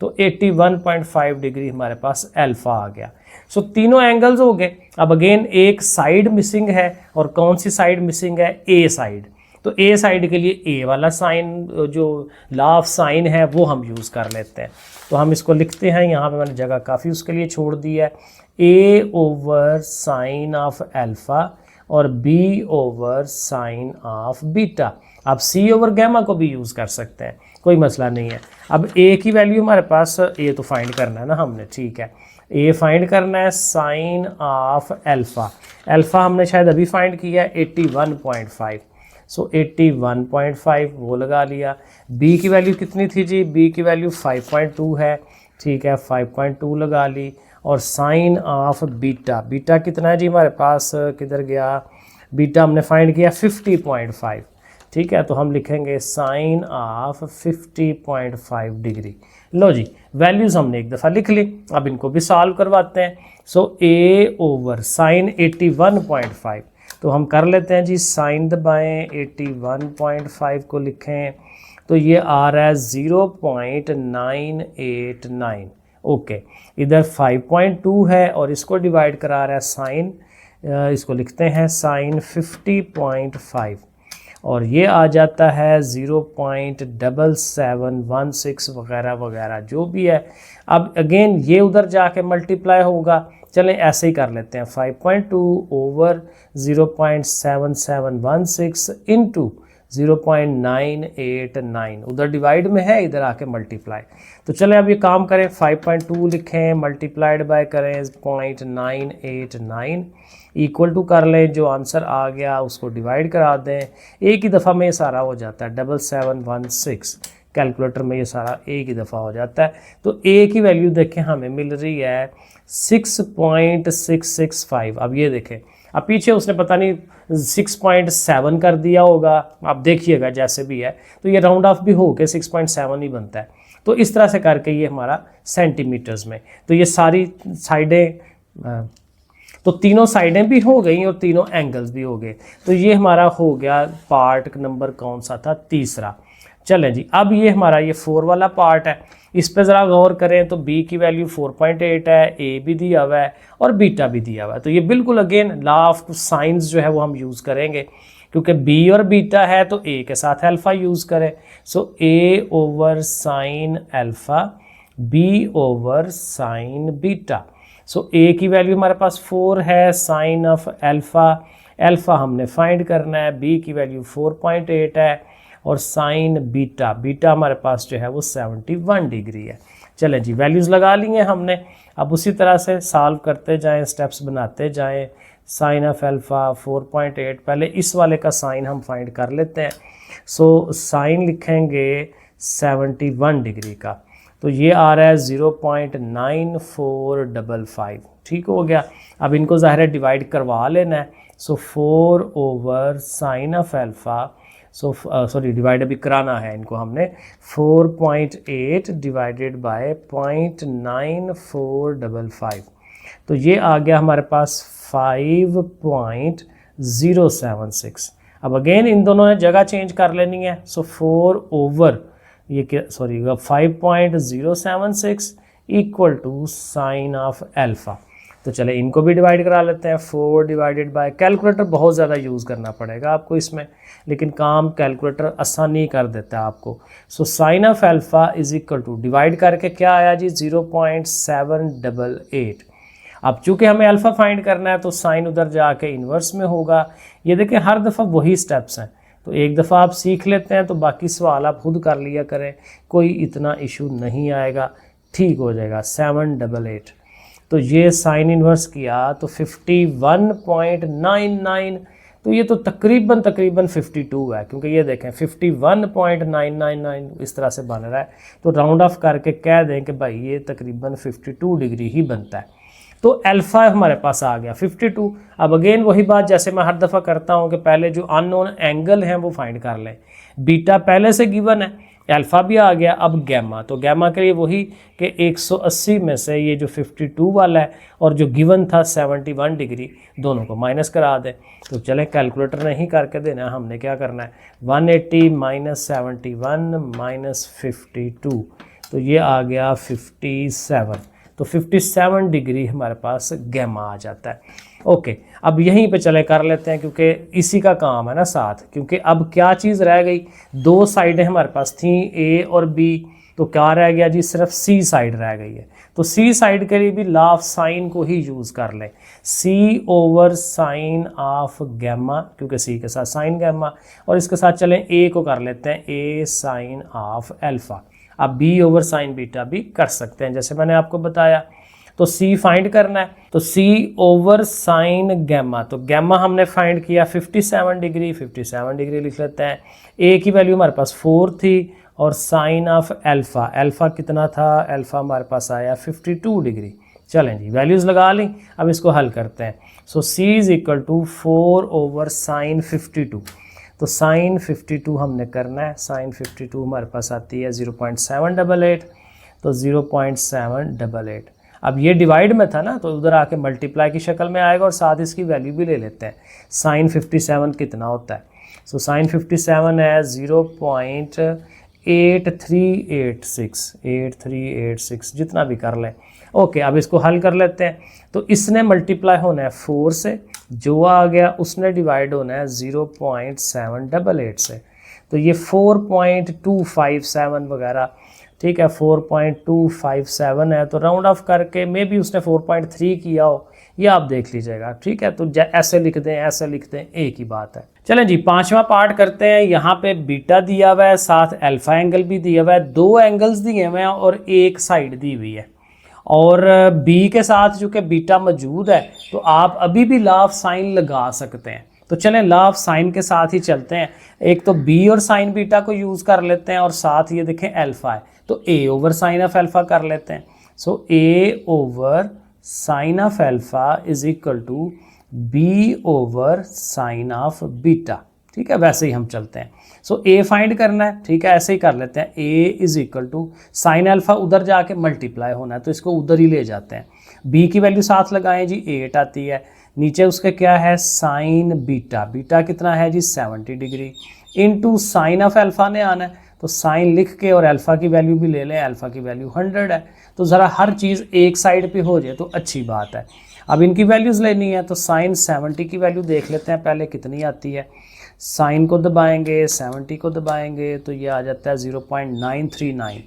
तो 81.5 डिग्री हमारे पास अल्फा आ गया। सो तीनों एंगल्स हो गए। अब अगेन एक साइड मिसिंग है और कौन सी साइड मिसिंग है ए साइड। तो ए साइड के लिए ए वाला साइन जो लॉ ऑफ साइन है वो हम यूज़ कर लेते हैं। तो हम इसको लिखते हैं, यहाँ पे मैंने जगह काफ़ी उसके लिए छोड़ दी है, A over sine of alpha और B over sine of beta. आप सी ओवर गैमा को भी यूज़ कर सकते हैं, कोई मसला नहीं है। अब ए की वैल्यू हमारे पास, ए तो फाइंड करना है ना हमने, ठीक है, ए फाइंड करना है साइन ऑफ अल्फ़ा। अल्फ़ा हमने शायद अभी फाइंड किया है 81.5, सो 81.5 वो लगा लिया। बी की वैल्यू कितनी थी जी, बी की वैल्यू 5.2 है, ठीक है, 5.2 लगा ली। और साइन ऑफ बीटा, बीटा कितना है जी हमारे पास, किधर गया, बीटा हमने फाइंड किया 50.5, ठीक है, तो हम लिखेंगे साइन ऑफ 50.5 डिग्री। लो जी, वैल्यूज़ हमने एक दफ़ा लिख ली, अब इनको भी सॉल्व करवाते हैं। सो ए ओवर साइन 81.5, तो हम कर लेते हैं जी, साइन दबाएँ, 81.5 को लिखें तो ये आ रहा है 0.989। ओके, इधर 5.2 है और इसको डिवाइड करा रहा है साइन, इसको लिखते हैं साइन 50.5 और ये आ जाता है 0.7716 वगैरह वगैरह जो भी है। अब अगेन ये उधर जाके मल्टीप्लाई होगा, चलें ऐसे ही कर लेते हैं, 5.2 ओवर 0.7716 इंटू 0.989, उधर डिवाइड में है, इधर आके मल्टीप्लाई। तो चलें अब ये काम करें, 5.2 लिखें, मल्टीप्लाइड बाय करें 0.989 इक्वल टू कर लें, जो आंसर आ गया उसको डिवाइड करा दें, एक ही दफ़ा में ये सारा हो जाता है, 7716 कैलकुलेटर में ये सारा एक ही दफ़ा हो जाता है। तो ए की वैल्यू देखें हमें मिल रही है 6.665। अब ये देखें, अब पीछे उसने पता नहीं 6.7 कर दिया होगा, आप देखिएगा जैसे भी है, तो ये राउंड ऑफ भी हो के 6.7 ही बनता है। तो इस तरह से करके ये हमारा सेंटीमीटर्स में, तो ये सारी साइडें, तो तीनों साइडें भी हो गई और तीनों एंगल्स भी हो गए। तो ये हमारा हो गया पार्ट नंबर कौन सा था, तीसरा। चलें जी, अब ये हमारा ये 4 वाला पार्ट है, इस पे ज़रा गौर करें तो b की वैल्यू 4.8 है, a भी दिया हुआ है और बीटा भी दिया हुआ है। तो ये बिल्कुल अगेन लॉ ऑफ साइंस जो है वो हम यूज़ करेंगे, क्योंकि b और बीटा है तो a के साथ अल्फ़ा यूज़ करें। सो a over sine alpha, b over sine beta. So a की वैल्यू हमारे पास 4 है, साइन ऑफ अल्फ़ा, अल्फ़ा हमने फाइंड करना है, b की वैल्यू 4.8 है और साइन बीटा, बीटा हमारे पास जो है वो 71 डिग्री है। चलें जी, वैल्यूज़ लगा ली हैं हमने, अब उसी तरह से सॉल्व करते जाएं, स्टेप्स बनाते जाएं। साइन ऑफ अल्फ़ा 4.8, पहले इस वाले का साइन हम फाइंड कर लेते हैं। सो साइन लिखेंगे 71 डिग्री का, तो ये आ रहा है 0.9455, ठीक हो गया। अब इनको ज़ाहिर है डिवाइड करवा लेना है। So 4 over sine of alpha, sorry divide अभी कराना है इनको हमने, 4.8 डिवाइडेड बाय 0.9455, तो ये आ गया हमारे पास 5.076। अब अगेन इन दोनों ने जगह चेंज कर लेनी है। सो 4 ओवर ये क्या, sorry 5.076 equal to sine of alpha. तो चले इनको भी डिवाइड करा लेते हैं, 4 डिवाइडेड बाय, कैलकुलेटर बहुत ज़्यादा यूज़ करना पड़ेगा आपको इसमें, लेकिन काम कैलकुलेटर आसानी कर देता है आपको। So sine of alpha is equal to, divide करके क्या आया जी 0.788। अब चूँकि हमें अल्फ़ा फाइंड करना है तो साइन उधर जाके इन्वर्स में होगा। ये देखें हर दफ़ा वही स्टेप्स हैं, तो एक दफ़ा आप सीख लेते हैं तो बाकी सवाल आप खुद कर लिया करें, कोई इतना इशू नहीं आएगा, ठीक हो जाएगा। 788, तो ये साइन इन्वर्स किया तो 51.99, तो ये तो तकरीबन 52 है, क्योंकि ये देखें 51.999 इस तरह से बन रहा है। तो राउंड ऑफ करके कह दें कि भाई ये तकरीबन 52 डिग्री ही बनता है। तो अल्फ़ा हमारे पास आ गया 52। अब अगेन वही बात जैसे मैं हर दफ़ा करता हूँ कि पहले जो अननोन एंगल हैं वो फाइंड कर लें। बीटा पहले से गिवन है, अल्फ़ा भी आ गया। अब गैमा, तो गैमा के लिए वही कि 180 में से ये जो 52 वाला है और जो गिवन था 71 डिग्री, दोनों को माइनस करा दें। तो चलें कैलकुलेटर नहीं करके देना, हमने क्या करना है 180 माइनस 71 माइनस 52, तो ये आ गया 57। तो 57 डिग्री हमारे पास गैमा आ जाता है। ओके, अब यहीं पे चले कर लेते हैं क्योंकि इसी का काम है ना साथ, क्योंकि अब क्या चीज़ रह गई, दो साइडें हमारे पास थी ए और बी, तो क्या रह गया जी, सिर्फ सी साइड रह गई है। तो सी साइड के लिए भी लॉ ऑफ साइन को ही यूज़ कर लें, सी ओवर साइन ऑफ गैमा, क्योंकि सी के साथ साइन गैमा, और इसके साथ चलें ए को कर लेते हैं ए साइन ऑफ एल्फा। अब बी ओवर साइन बीटा भी कर सकते हैं जैसे मैंने आपको बताया। तो सी फाइंड करना है, तो सी ओवर साइन गैमा, तो गैमा हमने फाइंड किया 57 डिग्री, 57 डिग्री लिख लेते हैं। ए की वैल्यू हमारे पास 4 थी, और साइन ऑफ एल्फा, एल्फा कितना था, एल्फा हमारे पास आया 52 डिग्री। चलें जी, वैल्यूज़ लगा ली, अब इसको हल करते हैं। So C is equal to 4 over sine 52, तो साइन 52 हमने करना है, साइन 52 हमारे पास आती है 0.788, तो 0.788। अब ये डिवाइड में था ना, तो उधर आके मल्टीप्लाई की शक्ल में आएगा, और साथ इसकी वैल्यू भी ले लेते हैं। साइन 57 कितना होता है, सो साइन 57 है 0.8386, जितना भी कर लें। ओके, अब इसको हल कर लेते हैं। तो इसने मल्टीप्लाई होना है 4 से, जो आ गया उसने डिवाइड होना है 0.788 से, तो ये 4.257 वगैरह, ठीक है 4.257 है, तो राउंड ऑफ करके मे बी उसने 4.3 किया हो, ये आप देख लीजिएगा, ठीक है। तो ऐसे लिख दें, ऐसे लिख दें, एक ही बात है। चलें जी, पांचवा पार्ट करते हैं। यहाँ पे बीटा दिया हुआ है, साथ अल्फा एंगल भी दिया हुआ है, दो एंगल्स दिए हुए हैं और एक साइड दी हुई है, और बी के साथ चूँकि बीटा मौजूद है तो आप अभी भी लॉ ऑफ साइन लगा सकते हैं। तो चलें लॉ ऑफ साइन के साथ ही चलते हैं। एक तो बी और साइन बीटा को यूज़ कर लेते हैं, और साथ ये देखें अल्फा है, तो A over sine of alpha कर लेते हैं। So A over sine of alpha is equal to B over sine of beta, ठीक है, वैसे ही हम चलते हैं। सो ए फाइंड करना है, ठीक है, ऐसे ही कर लेते हैं। A is equal to sine alpha उधर जाके मल्टीप्लाई होना है, तो इसको उधर ही ले जाते हैं। बी की वैल्यू साथ लगाएं जी, 8 आती है, नीचे उसके क्या है साइन बीटा, बीटा कितना है जी 70 degree, into sine of alpha ने आना है, तो साइन लिख के और अल्फा की वैल्यू भी ले लें, अल्फा की वैल्यू 100 है, तो ज़रा हर चीज़ एक साइड पे हो जाए तो अच्छी बात है। अब इनकी वैल्यूज़ लेनी है, तो साइन 70 की वैल्यू देख लेते हैं पहले कितनी आती है। साइन को दबाएंगे, 70 को दबाएंगे, तो ये आ जाता है 0.939,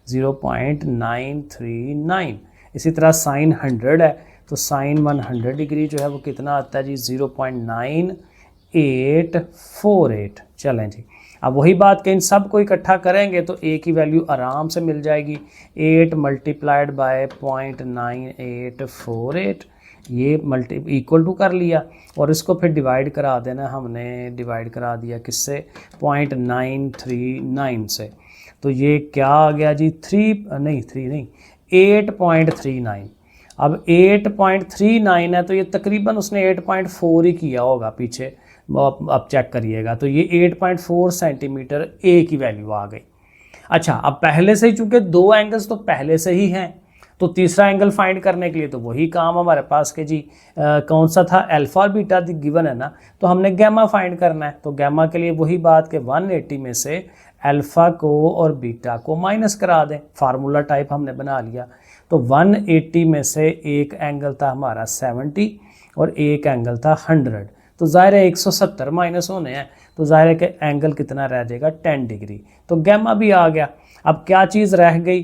0.939। इसी तरह साइन 100 है, तो साइन 100 डिग्री जो है वो कितना आता है जी 0.9848। चलें जी, अब वही बात कि इन सब को इकट्ठा करेंगे तो ए की वैल्यू आराम से मिल जाएगी, 8 मल्टीप्लाइड बाय 0.9848, ये इक्वल टू कर लिया, और इसको फिर डिवाइड करा देना, हमने डिवाइड करा दिया किससे 0.939 से, तो ये क्या आ गया जी 8.39। अब 8.39 है, तो ये तकरीबन उसने 8.4 ही किया होगा पीछे, अब चेक करिएगा, तो ये 8.4 सेंटीमीटर ए की वैल्यू आ गई। अच्छा, अब पहले से ही चूंकि दो एंगल्स तो पहले से ही हैं, तो तीसरा एंगल फाइंड करने के लिए तो वही काम हमारे पास के जी कौन सा था, अल्फा और बीटा गिवन है ना, तो हमने गैमा फाइंड करना है। तो गैमा के लिए वही बात कि 180 में से अल्फा को और बीटा को माइनस करा दें, फार्मूला टाइप हमने बना लिया। तो 180 में से एक एंगल था हमारा 70 और एक एंगल था 100, तो ज़ाहिर है 170 माइनस होने हैं, तो ज़ाहिर है कि एंगल कितना रह जाएगा 10 डिग्री, तो गैमा भी आ गया। अब क्या चीज़ रह गई,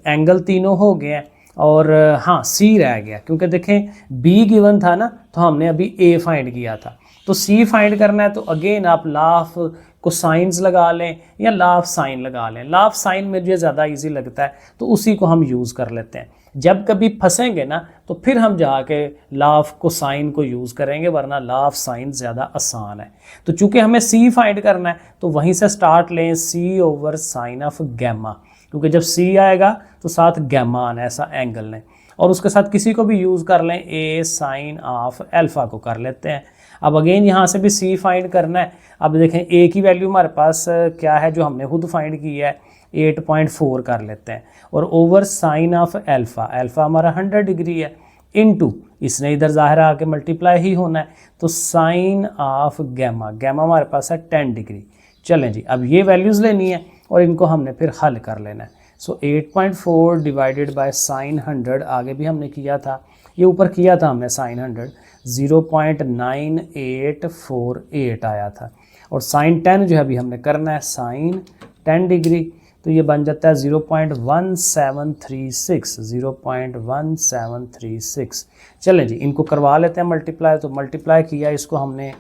एंगल तीनों हो गए हैं, और हाँ सी रह गया, क्योंकि देखें बी गिवन था ना, तो हमने अभी ए फाइंड किया था, तो सी फाइंड करना है। तो अगेन आप लॉ ऑफ कोसाइंस लगा लें या लॉ ऑफ साइन लगा लें, लॉ ऑफ साइन मुझे ज़्यादा इजी लगता है, तो उसी को हम यूज़ कर लेते हैं। जब कभी फंसेंगे ना, तो फिर हम जाके लॉ ऑफ कोसाइन को यूज़ करेंगे, वरना लॉ ऑफ साइन ज़्यादा आसान है। तो चूंकि हमें सी फाइंड करना है, तो वहीं से स्टार्ट लें, सी ओवर साइन ऑफ गैमा, क्योंकि जब सी आएगा तो साथ गैमा आना, ऐसा एंगल लें, और उसके साथ किसी को भी यूज़ कर लें, ए साइन ऑफ अल्फा को कर लेते हैं। अब अगेन यहाँ से भी सी फाइंड करना है। अब देखें ए की वैल्यू हमारे पास क्या है जो हमने खुद फाइंड की है, 8.4 कर लेते हैं, और over sine of alpha, alpha हमारा 100 डिग्री है, इनटू इसने इधर ज़ाहिर आके मल्टीप्लाई ही होना है, तो साइन ऑफ गैमा, गैमा हमारे पास है 10 डिग्री। चलें जी, अब ये वैल्यूज़ लेनी है और इनको हमने फिर हल कर लेना है। सो 8.4 डिवाइडेड बाय साइन 100, आगे भी हमने किया था, ये ऊपर किया था हमने साइन 100, 0.9848 आया था। और साइन 10 जो है अभी हमने करना है साइन 10 डिग्री, तो ये बन जाता है 0.1736, 0.1736। चलें जी, इनको करवा लेते हैं मल्टीप्लाई। तो मल्टीप्लाई किया इसको हमने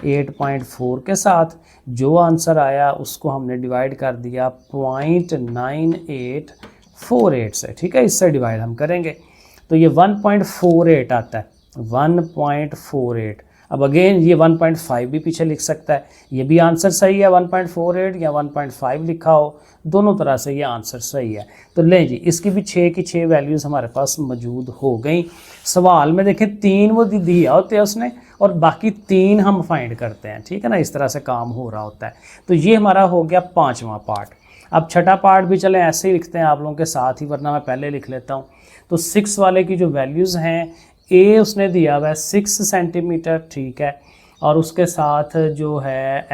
8.4 के साथ, जो आंसर आया उसको हमने डिवाइड कर दिया 0.9848 से, ठीक है, इससे डिवाइड हम करेंगे तो ये 1.48 आता है, 1.48। अब अगेन ये 1.5 भी पीछे लिख सकता है, ये भी आंसर सही है, 1.48 या 1.5 लिखा हो, दोनों तरह से ये आंसर सही है। तो लें जी, इसकी भी 6 की 6 वैल्यूज़ हमारे पास मौजूद हो गई। सवाल में देखें 3 वो दिया होते हैं उसने और बाकी 3 हम फाइंड करते हैं, ठीक है ना, इस तरह से काम हो रहा होता है। तो ये हमारा हो गया 5वां पार्ट। अब छठा पार्ट भी चलें ऐसे ही लिखते हैं आप लोगों के साथ ही, वरना मैं पहले लिख लेता हूँ। तो 6 वाले की जो वैल्यूज़ हैं, ए उसने दिया हुआ है 6 सेंटीमीटर, ठीक है, और उसके साथ जो है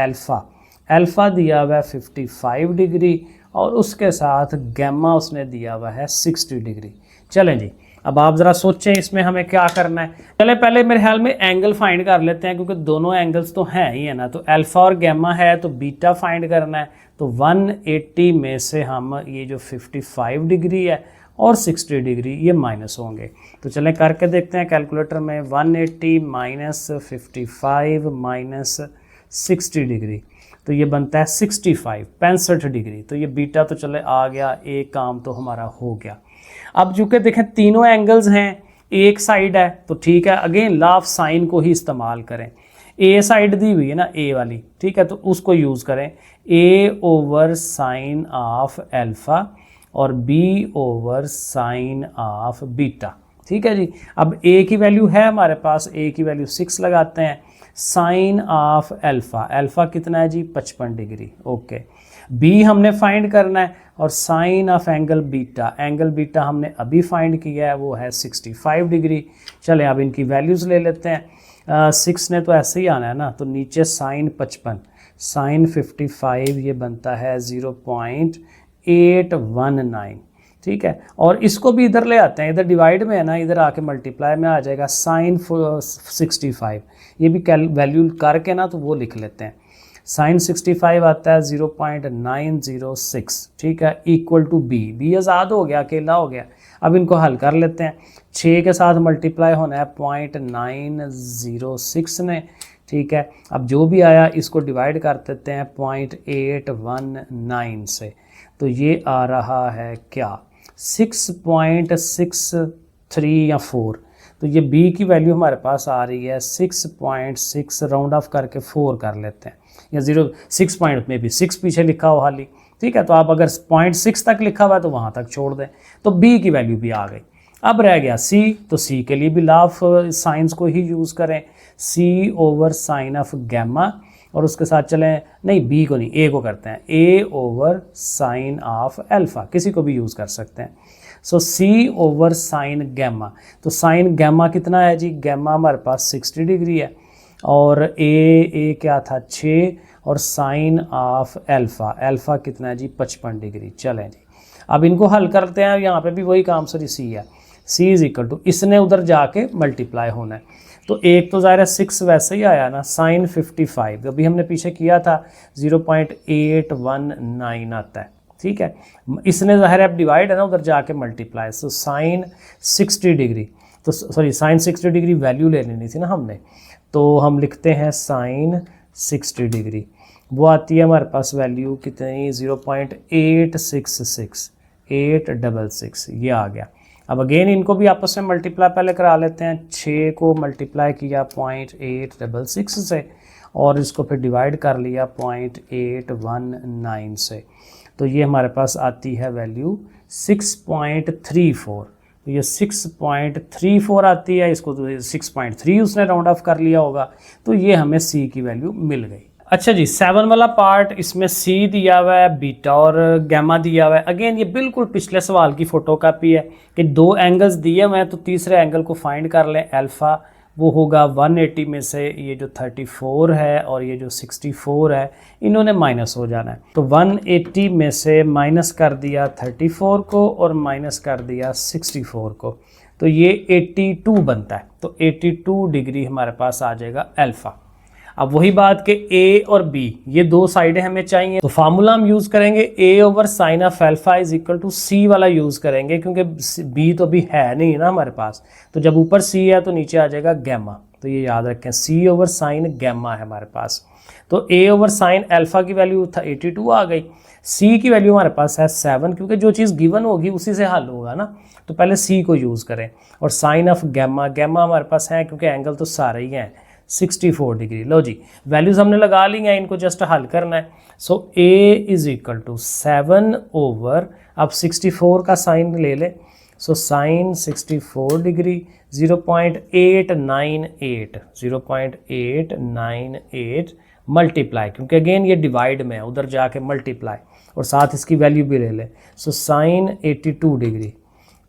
अल्फ़ा दिया हुआ है 55 डिग्री, और उसके साथ गैमा उसने दिया हुआ है 60 डिग्री। चलें जी, अब आप ज़रा सोचें इसमें हमें क्या करना है। चले पहले मेरे ख्याल में एंगल फाइंड कर लेते हैं, क्योंकि दोनों एंगल्स तो हैं ही है ना। तो अल्फ़ा और गैमा है तो बीटा फाइंड करना है। तो 180 में से हम ये जो 55 डिग्री है और 60 डिग्री ये माइनस होंगे। तो चलें करके देखते हैं कैलकुलेटर में, 180 माइनस 55 माइनस 60 डिग्री, तो ये बनता है 65 डिग्री। तो ये बीटा तो चले आ गया, एक काम तो हमारा हो गया। अब चूँकि देखें तीनों एंगल्स हैं, एक साइड है तो ठीक है, अगेन लॉ ऑफ साइन को ही इस्तेमाल करें। ए साइड दी हुई है ना, ए वाली, ठीक है, तो उसको यूज़ करें, A over sine of alpha और B over sine of beta, ठीक है जी। अब ए की वैल्यू है हमारे पास, ए की वैल्यू 6 लगाते हैं। साइन ऑफ अल्फ़ा कितना है जी, 55 डिग्री, ओके। बी हमने फाइंड करना है, और साइन ऑफ एंगल बीटा हमने अभी फाइंड किया है, वो है 65 डिग्री। चलें अब इनकी वैल्यूज़ ले लेते हैं। 6 ने तो ऐसे ही आना है ना, तो नीचे साइन 55 साइन 55 ये बनता है 0.819, ठीक है। और इसको भी इधर ले आते हैं, इधर डिवाइड में है ना, इधर आके मल्टीप्लाई में आ जाएगा साइन 65, ये भी वैल्यू करके ना तो वो लिख लेते हैं। साइन 65 आता है 0.906, ठीक है, इक्वल टू बी आज़ाद हो गया, अकेला हो गया। अब इनको हल कर लेते हैं, 6 के साथ मल्टीप्लाई होना है 0.906 ने, ठीक है। अब जो भी आया इसको डिवाइड कर देते हैं 0.819 से, तो ये आ रहा है क्या, 6.63 या 4। तो ये b की वैल्यू हमारे पास आ रही है 6.6, राउंड ऑफ करके 4 कर लेते हैं, या 6 पॉइंट में भी 6 पीछे लिखा हो हाली, ठीक है। तो आप अगर 0.6 तक लिखा हुआ है तो वहाँ तक छोड़ दें, तो b की वैल्यू भी आ गई। अब रह गया c, तो c के लिए भी लॉ ऑफ साइंस को ही यूज़ करें, c over sine of gamma, और उसके साथ चलें, नहीं b को नहीं, a को करते हैं, a over sine of alpha, किसी को भी यूज़ कर सकते हैं। So c over sine gamma, तो साइन गैमा कितना है जी, गैमा हमारे पास 60 डिग्री है, और a क्या था 6, और साइन ऑफ अल्फ़ा कितना है जी 55 डिग्री। चलें जी, अब इनको हल करते हैं, यहाँ पे भी वही काम सर c है, c इज़ इक्वल टू, इसने उधर जाके मल्टीप्लाई होना है। तो एक तो ज़ाहिर है 6 वैसे ही आया ना, साइन 55 अभी हमने पीछे किया था 0.819 आता है, ठीक है। इसने ज़ाहिर है अब डिवाइड है ना, उधर जाके मल्टीप्लाई, सो साइन 60 डिग्री, तो सॉरी साइन 60 डिग्री वैल्यू ले लेनी थी ना हमने, तो हम लिखते हैं साइन 60 डिग्री, वो आती है हमारे पास वैल्यू कितनी, 0.866 ये आ गया। अब अगेन इनको भी आपस में मल्टीप्लाई पहले करा लेते हैं, 6 को मल्टीप्लाई किया 0.866 से, और इसको फिर डिवाइड कर लिया 0.819 से, तो ये हमारे पास आती है वैल्यू 6.34। तो ये 6.34 आती है, इसको तो 6.3 उसने राउंड ऑफ कर लिया होगा, तो ये हमें c की वैल्यू मिल गई। अच्छा जी, 7 वाला पार्ट, इसमें c दिया हुआ है, बीटा और गैमा दिया हुआ है। अगेन ये बिल्कुल पिछले सवाल की फ़ोटोकॉपी है कि 2 एंगल्स दिए हुए हैं, तो तीसरे एंगल को फाइंड कर लें, अल्फ़ा वो होगा 180 में से ये जो 34 है और ये जो 64 है इन्होंने माइनस हो जाना है। तो 180 में से माइनस कर दिया 34 को और माइनस कर दिया 64 को, तो ये 82 बनता है। तो 82 डिग्री हमारे पास आ जाएगा अल्फ़ा। अब वही बात कि ए और बी ये दो साइडें हमें चाहिए, तो फार्मूला हम यूज़ करेंगे A over sine of alpha is equal to C वाला यूज़ करेंगे, क्योंकि बी तो अभी है नहीं ना हमारे पास। तो जब ऊपर सी है तो नीचे आ जाएगा गैमा, तो ये याद रखें सी ओवर साइन गैमा है हमारे पास। तो ए ओवर साइन अल्फा की वैल्यू था 82 आ गई, सी की वैल्यू हमारे पास है 7, क्योंकि जो चीज़ गिवन होगी उसी से हल होगा ना, तो पहले सी को यूज़ करें। और साइन ऑफ गैमा, गैमा हमारे पास है क्योंकि एंगल तो सारे ही हैं 64 डिग्री। लो जी वैल्यूज़ हमने लगा ली हैं, इनको जस्ट हल करना है। सो ए इज इक्वल टू 7 ओवर, अब 64 का साइन ले लें, सो साइन 64 डिग्री 0.898 मल्टीप्लाई, क्योंकि अगेन ये डिवाइड में है, उधर जाके मल्टीप्लाई और साथ इसकी वैल्यू भी ले लें। सो साइन 82 डिग्री,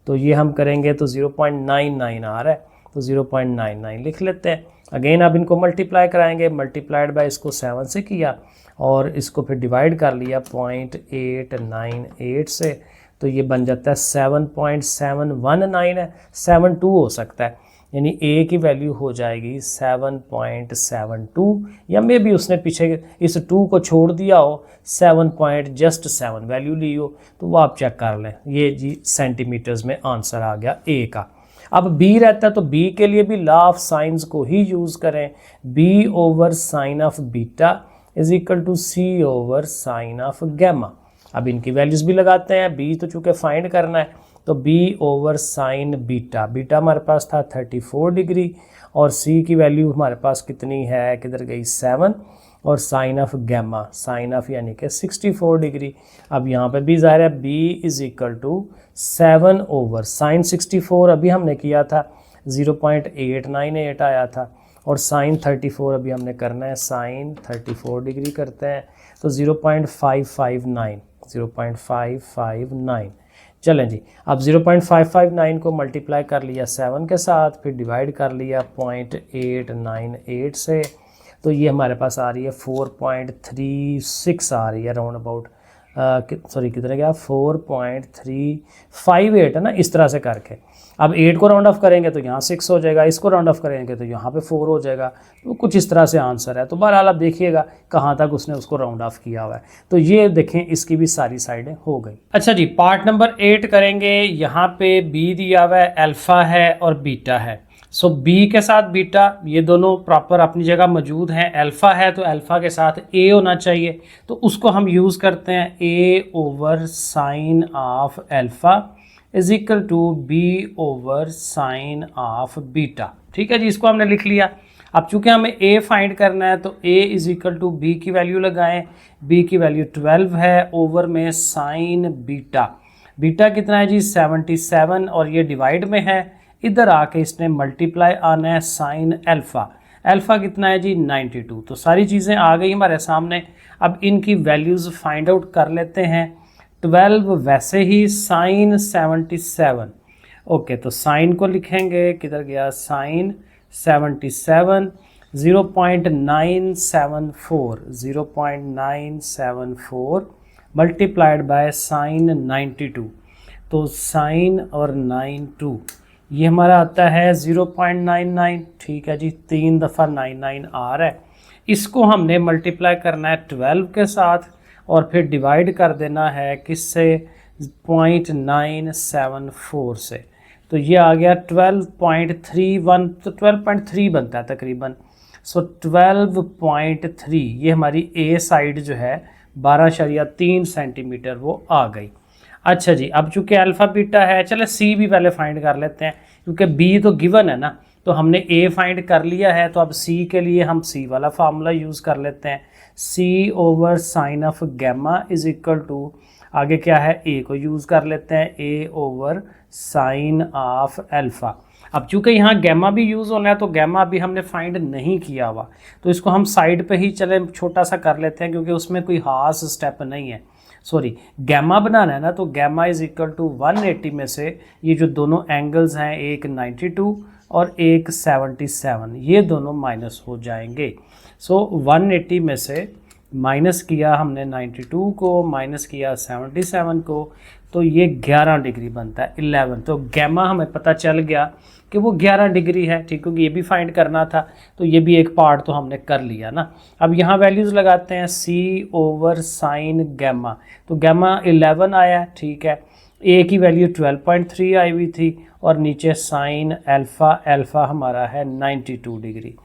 तो ये हम करेंगे तो 0.99 आ रहा है, तो 0.99 लिख लेते हैं। अगेन अब इनको मल्टीप्लाई कराएंगे, मल्टीप्लाइड बाय इसको 7 से किया और इसको फिर डिवाइड कर लिया 0.898 से, तो ये बन जाता है 7.719 है, 72 हो सकता है, यानी ए की वैल्यू हो जाएगी 7.72, या मे भी उसने पीछे इस 2 को छोड़ दिया हो, 7.7 वैल्यू ली हो, तो वो आप चेक कर लें। ये जी सेंटीमीटर्स में आंसर आ गया ए का। अब बी रहता है तो बी के लिए भी लॉ ऑफ साइंस को ही यूज़ करें, B over sine of beta is equal to C over sine of gamma. अब इनकी वैल्यूज़ भी लगाते हैं, बी तो चूँकि फाइंड करना है, तो B over sine beta, beta हमारे पास था 34 डिग्री और सी की वैल्यू हमारे पास कितनी है, किधर गई 7, और sine of gamma, sine of यानी कि 64 डिग्री। अब यहाँ पे भी ज़ाहिर है B is equal to 7 over sine 64 अभी हमने किया था 0.898 आया था, और साइन 34 अभी हमने करना है, साइन 34 डिग्री करते हैं तो 0.559। चलें जी, अब 0.559 को मल्टीप्लाई कर लिया 7 के साथ, फिर डिवाइड कर लिया 0.898 से, तो ये हमारे पास आ रही है 4.36 आ रही है राउंड अबाउट, सॉरी कितने गया 4.358 है ना, इस तरह से करके। अब 8 को राउंड ऑफ करेंगे तो यहाँ 6 हो जाएगा, इसको राउंड ऑफ करेंगे तो यहाँ पे 4 हो जाएगा, तो कुछ इस तरह से आंसर है। तो बहरहाल आप देखिएगा कहाँ तक उसने उसको राउंड ऑफ किया हुआ है। तो ये देखें इसकी भी सारी साइडें हो गई। अच्छा जी, पार्ट नंबर 8 करेंगे। यहाँ पे बी दिया हुआ है, अल्फ़ा है और बीटा है। सो बी के साथ बीटा ये दोनों प्रॉपर अपनी जगह मौजूद हैं। अल्फ़ा है तो अल्फ़ा के साथ ए होना चाहिए, तो उसको हम यूज़ करते हैं A over sine of alpha is equal to B over sine of beta. ठीक है जी, इसको हमने लिख लिया। अब चूंकि हमें ए फाइंड करना है तो ए इज इक्वल टू बी की वैल्यू लगाएं, बी की वैल्यू 12 है, ओवर में साइन बीटा, बीटा कितना है जी 77, और ये डिवाइड में है, इधर आके इसने मल्टीप्लाई आना है साइन अल्फ़ा, अल्फ़ा कितना है जी 92। तो सारी चीज़ें आ गई हमारे सामने। अब इनकी वैल्यूज़ फाइंड आउट कर लेते हैं। 12 वैसे ही, साइन 77, ओके, तो साइन को लिखेंगे, किधर गया साइन 77, 0.974 मल्टीप्लाइड बाय साइन 92, तो साइन और 92 ये हमारा आता है 0.99। ठीक है जी, 3 दफ़ा 99 आ रहा है, इसको हमने मल्टीप्लाई करना है 12 के साथ और फिर डिवाइड कर देना है किससे 0.974 से, तो ये आ गया 12.31, तो 12.3 बनता है तकरीबन। सो 12.3 ये हमारी ए साइड जो है 12.3 सेंटीमीटर वो आ गई। अच्छा जी, अब चूंकि अल्फ़ा बीटा है, चले सी भी पहले फाइंड कर लेते हैं, क्योंकि बी तो गिवन है ना, तो हमने ए फाइंड कर लिया है, तो अब सी के लिए हम सी वाला फार्मूला यूज़ कर लेते हैं। C over sine of gamma is equal to, आगे क्या है ए को यूज़ कर लेते हैं, A over sine of alpha. अब चूंकि यहाँ गैमा भी यूज़ होना है तो गैमा अभी हमने फाइंड नहीं किया हुआ, तो इसको हम साइड पे ही चले छोटा सा कर लेते हैं, क्योंकि उसमें कोई खास स्टेप नहीं है। सॉरी गैमा बनाना है ना, तो गैमा इज इक्वल टू 180 में से ये जो दोनों एंगल्स हैं, एक 92 और एक 77, ये दोनों माइनस हो जाएंगे। सो 180 में से माइनस किया हमने 92 को, माइनस किया 77 को, तो ये 11 डिग्री बनता है 11। तो गैमा हमें पता चल गया कि वो 11 डिग्री है, ठीक, क्योंकि ये भी फाइंड करना था, तो ये भी एक पार्ट तो हमने कर लिया ना। अब यहाँ वैल्यूज़ लगाते हैं, सी ओवर साइन गैमा, तो गैमा 11 आया, ठीक है। ए की वैल्यू 12.3 आई हुई थी और नीचे साइन अल्फ़ा, अल्फ़ा हमारा है 92 डिग्री।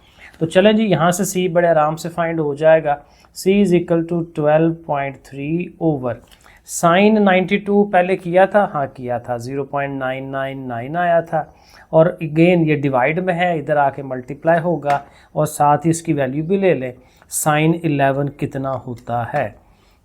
तो चलें जी, यहाँ से सी बड़े आराम से फाइंड हो जाएगा। C is equal to 12.3 over sine 92 पहले किया था, हाँ किया था, 0.999 आया था, और अगेन ये डिवाइड में है, इधर आके मल्टीप्लाई होगा, और साथ ही इसकी वैल्यू भी ले लें, साइन 11 कितना होता है,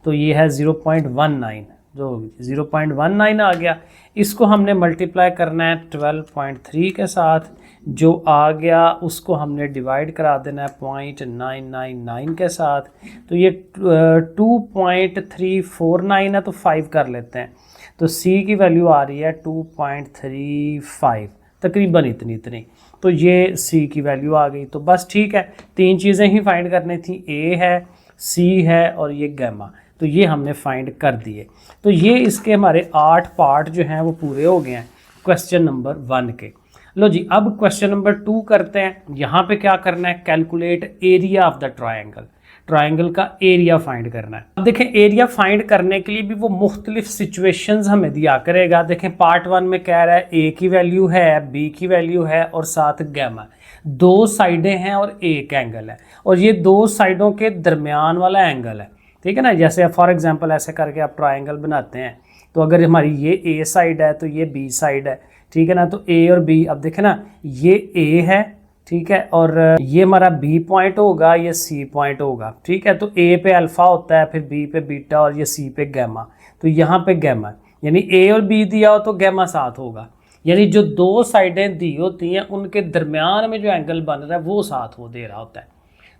तो ये है 0.19, जो 0.19 आ गया। इसको हमने मल्टीप्लाई करना है 12.3 के साथ, जो आ गया उसको हमने डिवाइड करा देना है 0.999 के साथ, तो ये 2.349 है, तो 5 कर लेते हैं, तो सी की वैल्यू आ रही है 2.35, तकरीबन इतनी। तो ये सी की वैल्यू आ गई। तो बस ठीक है, 3 चीज़ें ही फाइंड करनी थी, ए है, सी है और ये गैमा, तो ये हमने फाइंड कर दिए। तो ये इसके हमारे 8 पार्ट जो हैं वो पूरे हो गए हैं क्वेश्चन नंबर 1 के। लो जी, अब क्वेश्चन नंबर 2 करते हैं। यहाँ पे क्या करना है, calculate area of the triangle, triangle का एरिया फाइंड करना है। अब देखें, एरिया फाइंड करने के लिए भी वो मुख्तलिफ सिचुएशंस हमें दिया करेगा। देखें पार्ट 1 में कह रहा है ए की वैल्यू है, बी की वैल्यू है और साथ गैमा, 2 साइडें हैं और एक एंगल है, और ये 2 साइडों के दरमियान वाला एंगल है, ठीक है ना। जैसे फॉर एग्जांपल ऐसे करके आप ट्रायंगल बनाते हैं, तो अगर हमारी ये ए साइड है तो ये बी साइड है, ठीक है ना। तो ए और बी, अब देखें ना, ये ए है, ठीक है, और ये हमारा बी पॉइंट होगा, ये सी पॉइंट होगा, ठीक है। तो ए पे अल्फा होता है, फिर बी पे बीटा और ये सी पे गैमा, तो यहाँ पे गैमा, यानी ए और बी दिया हो तो गैमा साथ होगा, यानी जो 2 साइडें दी होती हैं उनके दरमियान में जो एंगल बन रहा है वो साथ हो दे रहा होता है।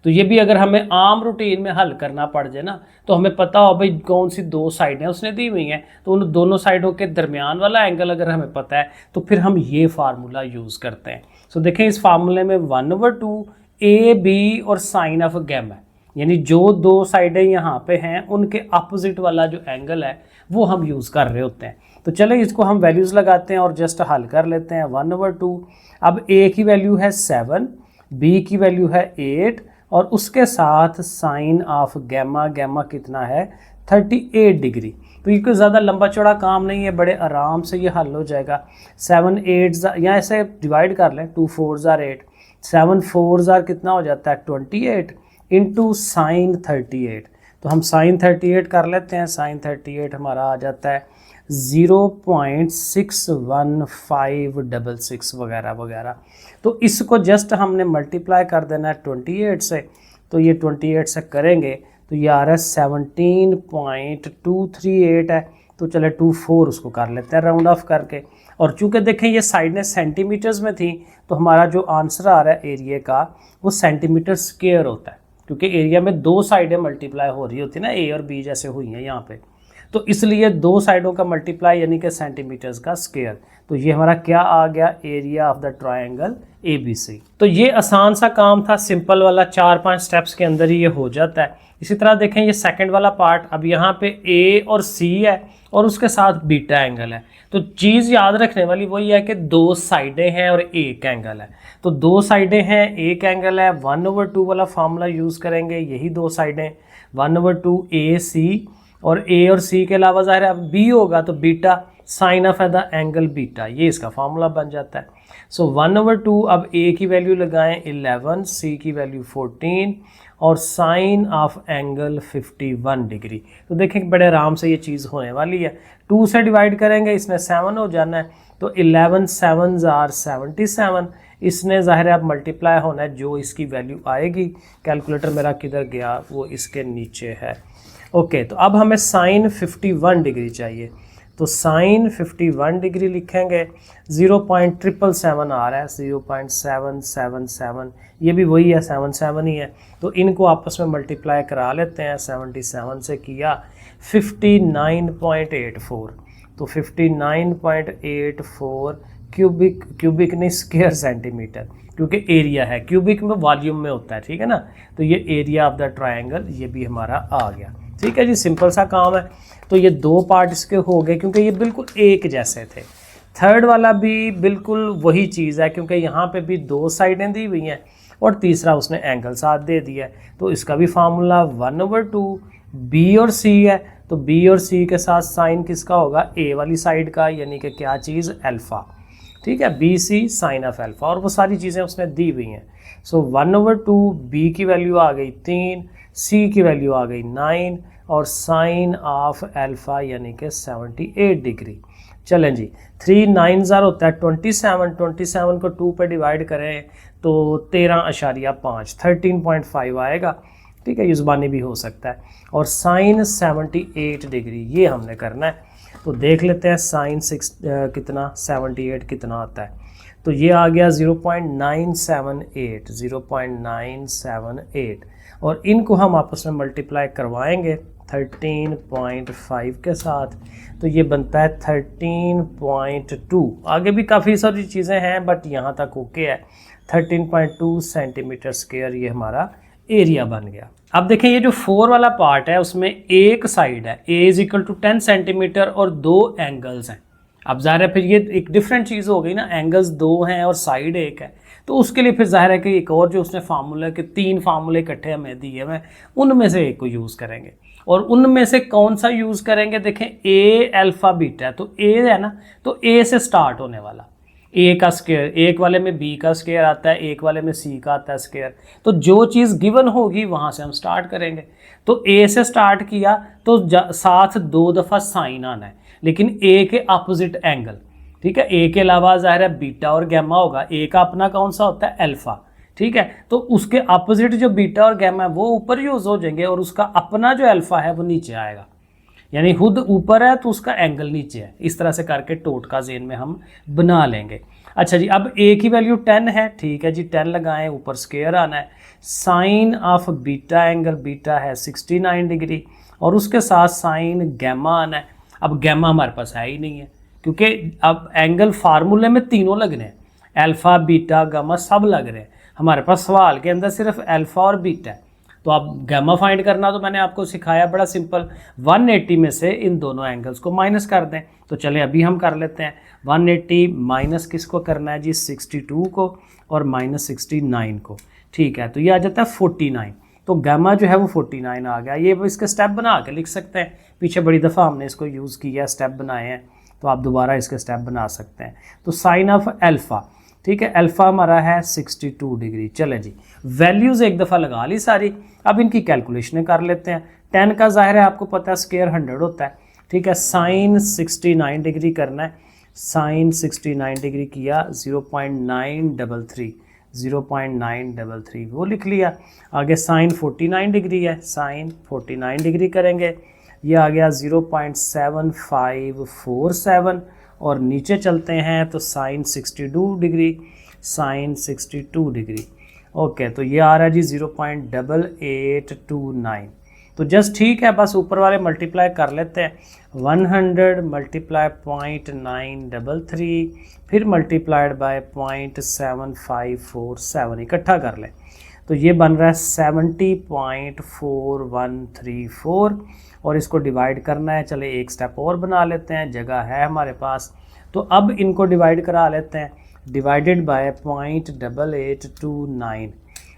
तो ये भी अगर हमें आम रूटीन में हल करना पड़ जाए ना, तो हमें पता हो भाई कौन सी 2 साइडें उसने दी हुई हैं, तो उन दोनों साइडों के दरमियान वाला एंगल अगर हमें पता है तो फिर हम ये फार्मूला यूज़ करते हैं। सो देखें, इस फार्मूले में 1/2 ए बी और साइन ऑफ गैमा है, यानी जो 2 साइडें यहाँ पे हैं उनके अपोजिट वाला जो एंगल है वो हम यूज़ कर रहे होते हैं। तो चले इसको हम वैल्यूज़ लगाते हैं और जस्ट हल कर लेते हैं। 1/2, अब ए की वैल्यू है 7, बी की वैल्यू है 8 और उसके साथ साइन ऑफ गैमा, गैमा कितना है 38 डिग्री। तो ये कोई ज़्यादा लंबा चौड़ा काम नहीं है, बड़े आराम से ये हल हो जाएगा। 7 8 या ऐसे डिवाइड कर लें, 2 4 8, 7 4 कितना हो जाता है 28 इंटू साइन 38। तो हम साइन 38 कर लेते हैं, साइन 38 हमारा आ जाता है 0.61566 वगैरह वगैरह। तो इसको जस्ट हमने मल्टीप्लाई कर देना है 28 से, तो ये 28 से करेंगे तो ये आ रहा है 17.238 है। तो चले 24 उसको कर लेते हैं राउंड ऑफ करके, और चूँकि देखें ये साइडें सेंटीमीटर्स में थी तो हमारा जो आंसर आ रहा है एरिया का वो सेंटीमीटर स्क्वायर होता है, क्योंकि एरिया में 2 साइडें मल्टीप्लाई हो रही होती है ना, ए और बी जैसे हुई हैं यहाँ पे, तो इसलिए 2 साइडों का मल्टीप्लाई यानी कि सेंटीमीटर्स का स्क्वायर। तो ये हमारा क्या आ गया, area of the triangle ABC। तो ये आसान सा काम था, सिंपल वाला, 4-5 स्टेप्स के अंदर ही ये हो जाता है। इसी तरह देखें ये सेकंड वाला पार्ट, अब यहाँ पे A और C है और उसके साथ बीटा एंगल है। तो चीज़ याद रखने वाली वही है कि 2 साइडें हैं और एक एंगल है। तो 2 साइडें हैं, एक एंगल है, 1/2 वाला फार्मूला यूज़ करेंगे, यही 2 साइडें 1/2 AC, और A और C के अलावा ज़ाहिर है अब B होगा तो beta, sine of the angle beta, ये इसका फार्मूला बन जाता है। सो 1/2, अब A की वैल्यू लगाएं 11, C की वैल्यू 14 और साइन ऑफ एंगल 51 डिग्री। तो देखें बड़े आराम से ये चीज़ होने वाली है। 2 से डिवाइड करेंगे, इसने 7 हो जाना है, तो 11 7s are 77, इसने ज़ाहिर है अब मल्टीप्लाई होना है, जो इसकी वैल्यू आएगी, कैलकुलेटर मेरा किधर गया, वो इसके नीचे है। ओके, तो अब हमें साइन 51 डिग्री चाहिए, तो साइन 51 डिग्री लिखेंगे, 0.777 आ रहा है, 0.777, ये भी वही है, 77 ही है। तो इनको आपस में मल्टीप्लाई करा लेते हैं, 77 से किया, 59.84, तो 59.84 क्यूबिक नहीं स्क्वायर सेंटीमीटर, क्योंकि एरिया है, क्यूबिक में वॉल्यूम में होता है, ठीक है ना। तो ये एरिया ऑफ द ट्रायंगल ये भी हमारा आ गया, ठीक है जी। सिंपल सा काम है। तो ये दो पार्ट इसके हो गए क्योंकि ये बिल्कुल एक जैसे थे। थर्ड वाला भी बिल्कुल वही चीज़ है क्योंकि यहाँ पे भी दो साइडें दी हुई हैं और तीसरा उसने एंगल साथ दे दिया है। तो इसका भी फार्मूला 1/2 बी और सी है। तो बी और सी के साथ साइन किसका होगा, ए वाली साइड का, यानी कि क्या चीज़, अल्फ़ा, ठीक है, B C sine of alpha, और वो सारी चीज़ें उसने दी हुई हैं। सो 1/2 बी की वैल्यू आ गई 3, सी की वैल्यू आ गई 9 और साइन ऑफ अल्फ़ा यानी कि 78 डिग्री। चलें जी, 3 9 होता है 27 को 2 पे डिवाइड करें तो 13.5 13.5 आएगा, ठीक है, ये ज़ुबानी भी हो सकता है। और साइन 78 डिग्री ये हमने करना है। तो देख लेते हैं साइन 6 कितना 78 कितना आता है। तो ये आ गया 0.978 और इनको हम आपस में मल्टीप्लाई करवाएंगे 13.5 के साथ, तो ये बनता है 13.2। आगे भी काफ़ी सारी चीज़ें हैं बट यहाँ तक ओके है। 13.2 सेंटीमीटर स्क्वायर ये हमारा एरिया बन गया। अब देखें ये जो 4 वाला पार्ट है उसमें एक साइड है a = 10 सेंटीमीटर और 2 एंगल्स हैं। अब ज़ाहिर है फिर ये एक डिफरेंट चीज़ हो गई ना, एंगल्स 2 हैं और साइड एक है, तो उसके लिए फिर ज़ाहिर है कि एक और जो उसने फार्मूला के 3 फार्मूले इकट्ठे हमें दिए हुए उनमें से एक को यूज़ करेंगे। और उनमें से कौन सा यूज़ करेंगे, देखें a अल्फ़ा बीटा है, तो a है ना, तो a से स्टार्ट होने वाला, ए का स्क्वायर, एक वाले में बी का स्क्वायर आता है, एक वाले में सी का आता है स्क्वायर। तो जो चीज़ गिवन होगी वहाँ से हम स्टार्ट करेंगे। तो ए से स्टार्ट किया तो साथ 2 दफ़ा साइन आना है, लेकिन ए के अपोजिट एंगल, ठीक है। ए के अलावा ज़ाहिर है बीटा और गैमा होगा, ए का अपना कौन सा होता है, अल्फ़ा, ठीक है। तो उसके अपोजिट जो बीटा और गैमा है वो ऊपर यूज़ हो जाएंगे और उसका अपना जो अल्फ़ा है वो नीचे आएगा, यानी खुद ऊपर है तो उसका एंगल नीचे है। इस तरह से करके टोटका ज़हन में हम बना लेंगे। अच्छा जी, अब a की वैल्यू 10 है, ठीक है जी, 10 लगाएं, ऊपर स्क्वायर आना है। Sine of beta, angle beta है 69 डिग्री और उसके साथ साइन गैमा आना है। अब गैमा हमारे पास है ही नहीं है क्योंकि अब एंगल फार्मूले में तीनों लगने हैं, अल्फ़ा बीटा गामा सब लग रहे हैं। हमारे पास सवाल के अंदर सिर्फ अल्फ़ा और बीटा है। तो आप गैमा फाइंड करना तो मैंने आपको सिखाया, बड़ा सिंपल, 180 में से इन दोनों एंगल्स को माइनस कर दें। तो चले अभी हम कर लेते हैं। 180 माइनस किसको करना है जी, 62 को और माइनस 69 को, ठीक है। तो ये आ जाता है 49। तो गैमा जो है वो 49 आ गया। ये इसके स्टेप बना के लिख सकते हैं, पीछे बड़ी दफ़ा हमने इसको यूज़ किया, स्टेप बनाए हैं, तो आप दोबारा इसके स्टेप बना सकते हैं। तो साइन ऑफ अल्फ़ा, ठीक है, अल्फ़ा हमारा है 62 डिग्री। चले जी, वैल्यूज़ एक दफ़ा लगा ली सारी, अब इनकी कैलकुलेशनें कर लेते हैं। 10 का ज़ाहिर है आपको पता है स्क्वायर 100 होता है, ठीक है। साइन 69 डिग्री करना है, साइन 69 डिग्री किया 0.933 वो लिख लिया। आगे साइन 49 डिग्री है, साइन 49 डिग्री करेंगे, ये आ गया 0.7547 और नीचे चलते हैं तो sine 62 degree, sine 62 degree, okay. तो ये आ रहा है जी 0.8829। तो जस्ट ठीक है, बस ऊपर वाले मल्टीप्लाई कर लेते हैं। 100 मल्टीप्लाई 0.933 फिर मल्टीप्लाइड बाय 0.7547 इकट्ठा कर लें तो ये बन रहा है 70.4134 और इसको डिवाइड करना है। चले एक स्टेप और बना लेते हैं, जगह है हमारे पास। तो अब इनको डिवाइड करा लेते हैं, डिवाइडेड बाय 0.8829,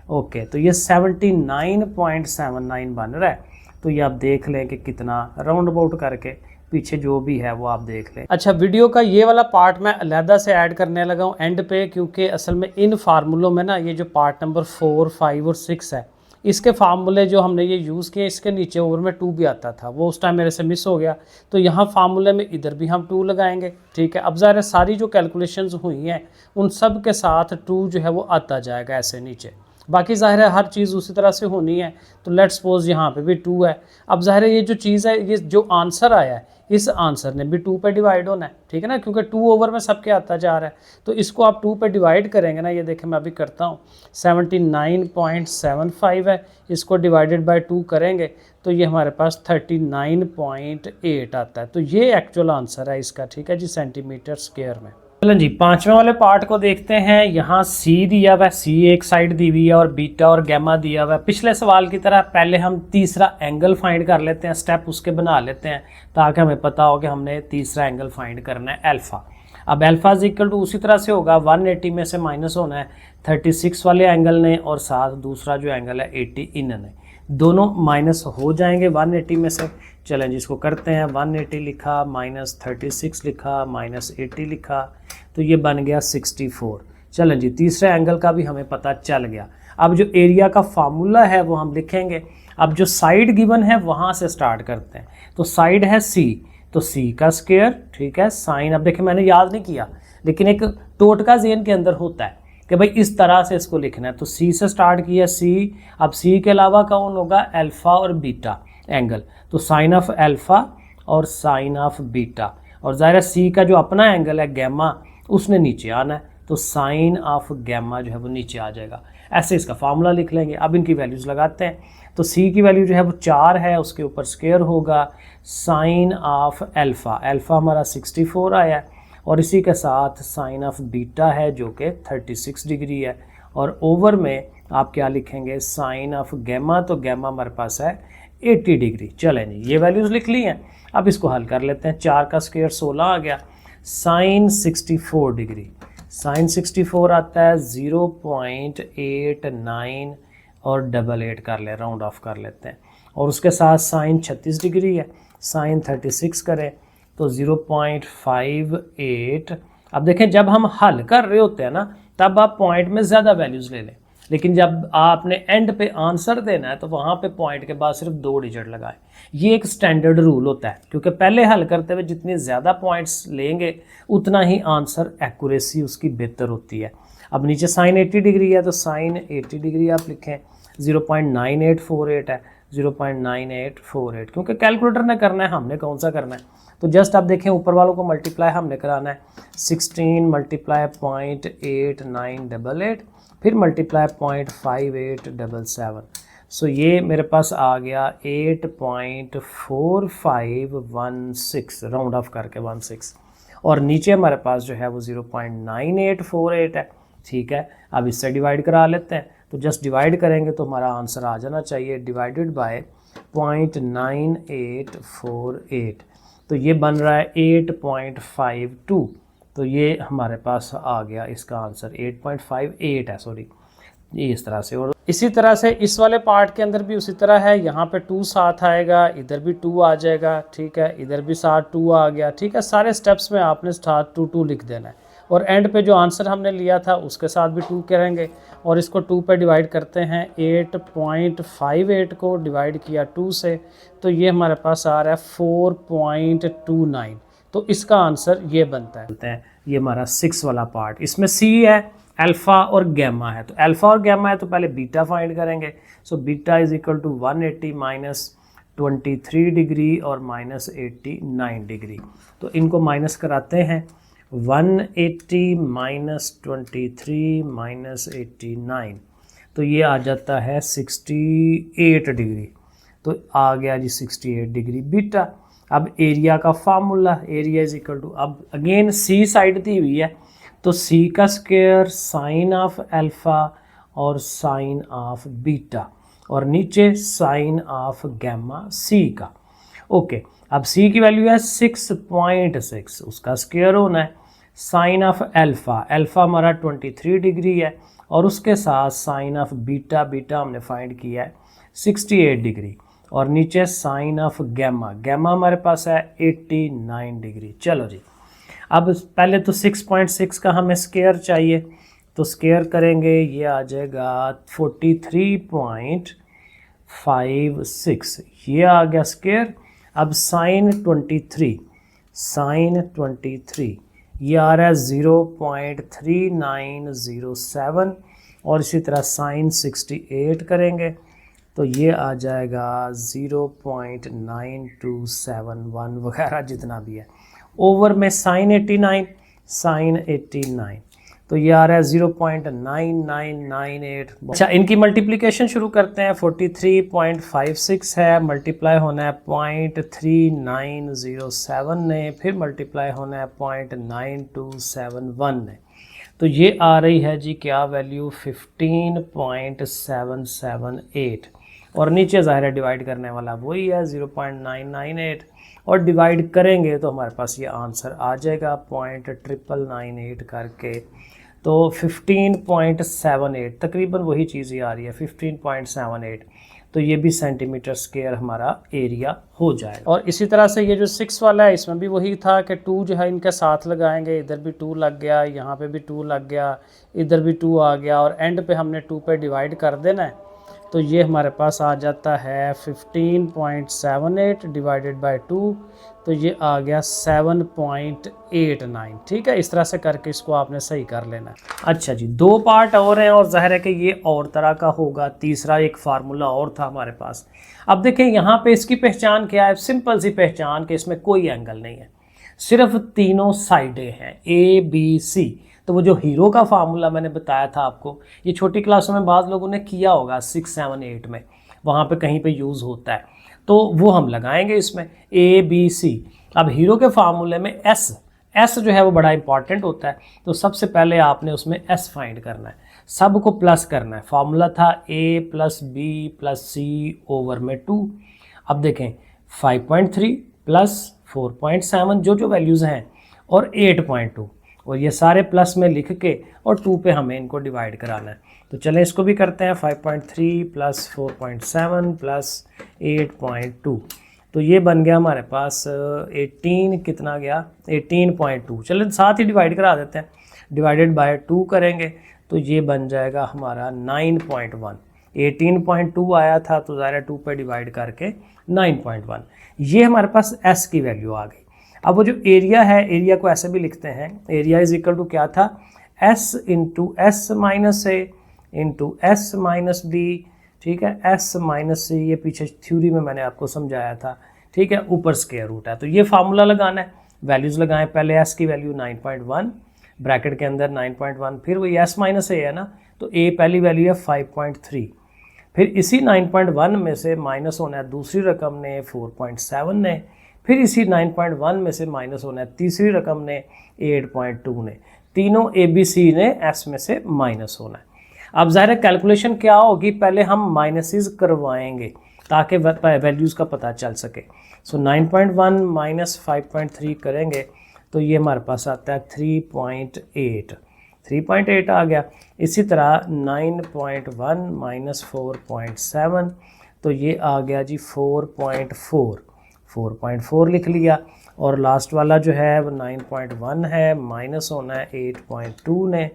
ओके। तो ये 79.79 बन रहा है। तो ये आप देख लें कि कितना राउंड अबाउट करके पीछे जो भी है वो आप देख लें। अच्छा, वीडियो का ये वाला पार्ट मैं अलहदा से ऐड करने लगा हूँ एंड पे, क्योंकि असल में इन फार्मूलों में ना ये जो पार्ट नंबर 4, 5 और 6 है, इसके फार्मूले जो हमने ये यूज़ किए, इसके नीचे ओवर में 2 भी आता था, वो उस टाइम मेरे से मिस हो गया। तो यहाँ फार्मूले में इधर भी हम 2 लगाएंगे, ठीक है। अब ज़ाहिर सारी जो कैलकुलेशंस हुई हैं उन सब के साथ 2 जो है वो आता जाएगा ऐसे नीचे। बाकी ज़ाहिर है हर चीज़ उसी तरह से होनी है। तो लेट्स सपोज यहाँ पे भी 2 है। अब ज़ाहिर है ये जो चीज़ है, ये जो आंसर आया है इस आंसर ने भी 2 पे डिवाइड होना है, ठीक है ना, क्योंकि 2 ओवर में सबके आता जा रहा है। तो इसको आप 2 पे डिवाइड करेंगे ना, ये देखें मैं अभी करता हूँ, 79.75 है, इसको डिवाइडेड बाय 2 करेंगे तो ये हमारे पास 39.8 आता है। तो ये एक्चुअल आंसर है इसका, ठीक है जी, सेंटीमीटर स्क्वायर में। चलें जी, पांचवें वाले पार्ट को देखते हैं। यहाँ सी दिया हुआ है, सी एक साइड दी हुई है और बीटा और गैमा दिया हुआ है। पिछले सवाल की तरह पहले हम तीसरा एंगल फाइंड कर लेते हैं, स्टेप उसके बना लेते हैं ताकि हमें पता हो कि हमने तीसरा एंगल फाइंड करना है अल्फा। अब अल्फा इज इक्वल टू उसी तरह से होगा, 180 में से माइनस होना है 36 वाले एंगल ने और साथ दूसरा जो एंगल है 80 इन्होंने, दोनों माइनस हो जाएंगे 180 में से। चलें जिसको करते हैं, 180 लिखा माइनस 36 लिखा माइनस 80 लिखा, तो ये बन गया 64। चलें जी, तीसरे एंगल का भी हमें पता चल गया। अब जो एरिया का फार्मूला है वो हम लिखेंगे। अब जो साइड गिवन है वहाँ से स्टार्ट करते हैं। तो साइड है सी, तो सी का स्क्वायर, ठीक है, साइन, अब देखिए मैंने याद नहीं किया लेकिन एक टोटका ज़हन के अंदर होता है कि भाई इस तरह से इसको लिखना है। तो सी से स्टार्ट किया, सी, अब सी के अलावा कौन होगा, अल्फ़ा और बीटा एंगल, तो साइन ऑफ अल्फ़ा और साइन ऑफ बीटा, और ज़ाहिर है सी का जो अपना एंगल है गैमा उसने नीचे आना है, तो साइन ऑफ गैमा जो है वो नीचे आ जाएगा। ऐसे इसका फार्मूला लिख लेंगे। अब इनकी वैल्यूज़ लगाते हैं। तो सी की वैल्यू जो है वो 4 है, उसके ऊपर स्क्वायर होगा साइन ऑफ अल्फ़ा, अल्फ़ा हमारा 64 आया है, और इसी के साथ साइन ऑफ बीटा है जो कि 36 डिग्री है, और ओवर में आप क्या लिखेंगे, साइन ऑफ गैमा, तो गैमा हमारे पास है 80 डिग्री। चलें जी, ये वैल्यूज़ लिख ली हैं। अब इसको हल कर लेते हैं। 4 का स्क्वायर 16 आ गया, साइन 64 डिग्री, साइन 64 आता है 0.89 और 88 कर ले, राउंड ऑफ कर लेते हैं, और उसके साथ साइन 36 डिग्री है, साइन 36 करें तो 0.58। अब देखें जब हम हल कर रहे होते हैं ना तब आप पॉइंट में ज़्यादा वैल्यूज़ ले लें, लेकिन जब आपने एंड पे आंसर देना है तो वहाँ पे पॉइंट के बाद सिर्फ 2 डिजिट लगाएं। ये एक स्टैंडर्ड रूल होता है, क्योंकि पहले हल करते हुए जितनी ज़्यादा पॉइंट्स लेंगे उतना ही आंसर एक्यूरेसी उसकी बेहतर होती है। अब नीचे साइन 80 डिग्री है तो साइन 80 डिग्री आप लिखें, 0.9848 है, 0.9848, क्योंकि कैलकुलेटर ने करना है, हमने कौन सा करना है। तो जस्ट आप देखें ऊपर वालों को मल्टीप्लाई हमने कराना है, 16 मल्टीप्लाई 0.8988, फिर मल्टीप्लाई 0.5877, सो ये मेरे पास आ गया 8.4516, राउंड ऑफ करके 16, और नीचे हमारे पास जो है वो 0.9848 है, ठीक है। अब इससे डिवाइड करा लेते हैं, तो जस्ट डिवाइड करेंगे तो हमारा आंसर आ जाना चाहिए, डिवाइडेड बाय 0.9848, तो ये बन रहा है 8.52, तो ये हमारे पास आ गया इसका आंसर 8.58 है, सॉरी, ये इस तरह से। और इसी तरह से इस वाले पार्ट के अंदर भी उसी तरह है, यहाँ पे 2 साथ आएगा, इधर भी 2 आ जाएगा, ठीक है, इधर भी साथ 2 आ गया, ठीक है। सारे स्टेप्स में आपने साथ 2 2 लिख देना है, और एंड पे जो आंसर हमने लिया था उसके साथ भी 2 करेंगे, और इसको 2 पे डिवाइड करते हैं। 8.58 को डिवाइड किया 2 से, तो ये हमारे पास आ रहा है 4.29, तो इसका आंसर ये बनता है। ये हमारा 6 वाला पार्ट, इसमें सी है, अल्फ़ा और गैमा है, तो अल्फ़ा और गैमा है तो पहले बीटा फाइंड करेंगे। So beta is equal to 180 minus 23 degree और माइनस 89 डिग्री, तो इनको माइनस कराते हैं। 180 माइनस 23 माइनस 89, तो ये आ जाता है 68 डिग्री, तो आ गया जी 68 डिग्री बीटा। अब एरिया का formula, area is equal to, अब अगेन सी साइड दी हुई है तो सी का स्क्वायर साइन ऑफ अल्फ़ा और साइन ऑफ बीटा, और नीचे साइन ऑफ गैमा सी का। ओके, अब सी की वैल्यू है 6.6, उसका स्क्वायर होना है साइन ऑफ अल्फ़ा, अल्फ़ा हमारा 23 डिग्री है, और उसके साथ साइन ऑफ बीटा, बीटा हमने फाइंड किया है 68 डिग्री, और नीचे साइन ऑफ गैमा, गैमा हमारे पास है 89 डिग्री। चलो जी, अब पहले तो 6.6 का हमें स्क्वायर चाहिए, तो स्क्वायर करेंगे, ये आ जाएगा 43.56, ये आ गया स्क्वायर। अब साइन 23, साइन 23 ये आ रहा है 0.3907, और इसी तरह साइन 68 करेंगे तो ये आ जाएगा 0.9271 वगैरह जितना भी है। ओवर में sin 89 तो ये आ रहा है 0.9998। अच्छा, इनकी मल्टीप्लिकेशन शुरू करते हैं। 43.56 है, मल्टीप्लाई होना है 0.3907 ने, फिर मल्टीप्लाई होना है 0.9271 ने। तो ये आ रही है जी क्या वैल्यू 15.778 और नीचे ज़ाहिर है डिवाइड करने वाला वही है 0.998 और डिवाइड करेंगे तो हमारे पास ये आंसर आ जाएगा 0.998 करके। तो 15.78 तकरीबन वही चीज़ ही आ रही है 15.78। तो ये भी सेंटीमीटर स्क्वायर हमारा एरिया हो जाएगा। और इसी तरह से ये जो 6 वाला है इसमें भी वही था कि 2 जो है इनके साथ लगाएंगे, इधर भी 2 लग गया, यहाँ पे भी 2 लग गया, इधर भी 2 आ गया और एंड पे हमने 2 पे डिवाइड कर देना है। तो ये हमारे पास आ जाता है 15.78 डिवाइडेड बाय 2, तो ये आ गया 7.89। ठीक है, इस तरह से करके इसको आपने सही कर लेना है। अच्छा जी, 2 पार्ट और हैं और जाहिर है कि ये और तरह का होगा। तीसरा एक फार्मूला और था हमारे पास। अब देखें यहाँ पे इसकी पहचान क्या है, सिंपल सी पहचान कि इसमें कोई एंगल नहीं है, सिर्फ तीनों साइडें हैं ABC। तो वो जो हीरो का फार्मूला मैंने बताया था आपको, ये छोटी क्लासों में बाद लोगों ने किया होगा 6, 7, 8 में, वहाँ पे कहीं पे यूज़ होता है, तो वो हम लगाएंगे इसमें ABC। अब हीरो के फार्मूले में S जो है वो बड़ा इंपॉर्टेंट होता है। तो सबसे पहले आपने उसमें S फाइंड करना है, सब को प्लस करना है। फार्मूला था A + B + C ओवर में 2। अब देखें 5.3 + 4.7 जो वैल्यूज़ हैं और 8.2 और ये सारे प्लस में लिख के और 2 पे हमें इनको डिवाइड कराना है। तो चलें इसको भी करते हैं। 5.3 + 4.7 + 8.2 तो ये बन गया हमारे पास 18 कितना गया 18.2। चलें साथ ही डिवाइड करा देते हैं, डिवाइडेड बाय 2 करेंगे तो ये बन जाएगा हमारा 9.1। 18.2 आया था तो ज़ाहिर 2 पे डिवाइड करके 9.1। ये हमारे पास S की वैल्यू आ गई। अब वो जो एरिया है, एरिया को ऐसे भी लिखते हैं, एरिया इज इक्वल टू क्या था S × S - A × S - B। ठीक है, S - C ये पीछे थ्योरी में मैंने आपको समझाया था। ठीक है, ऊपर स्क्वायर रूट है। तो ये फार्मूला लगाना है, वैल्यूज़ लगाएं। पहले S की वैल्यू 9.1 ब्रैकेट के अंदर 9.1, फिर वही S - A है ना, तो A पहली वैल्यू है 5.3, फिर इसी 9.1 में से माइनस होना है दूसरी रकम ने 4.7 ने, फिर इसी 9.1 में से माइनस होना है तीसरी रकम ने 8.2 ने, तीनों ABC ने S में से माइनस होना है। अब ज़ाहिर कैलकुलेशन क्या होगी, पहले हम माइनसेस करवाएंगे ताकि वैल्यूज़ का पता चल सके। सो 9.1 - 5.3 करेंगे तो ये हमारे पास आता है 3.8 आ गया। इसी तरह 9.1 - 4.7 तो ये आ गया जी 4.4 लिख लिया। और लास्ट वाला जो है वो 9.1 है, माइनस होना है 8.2 ने,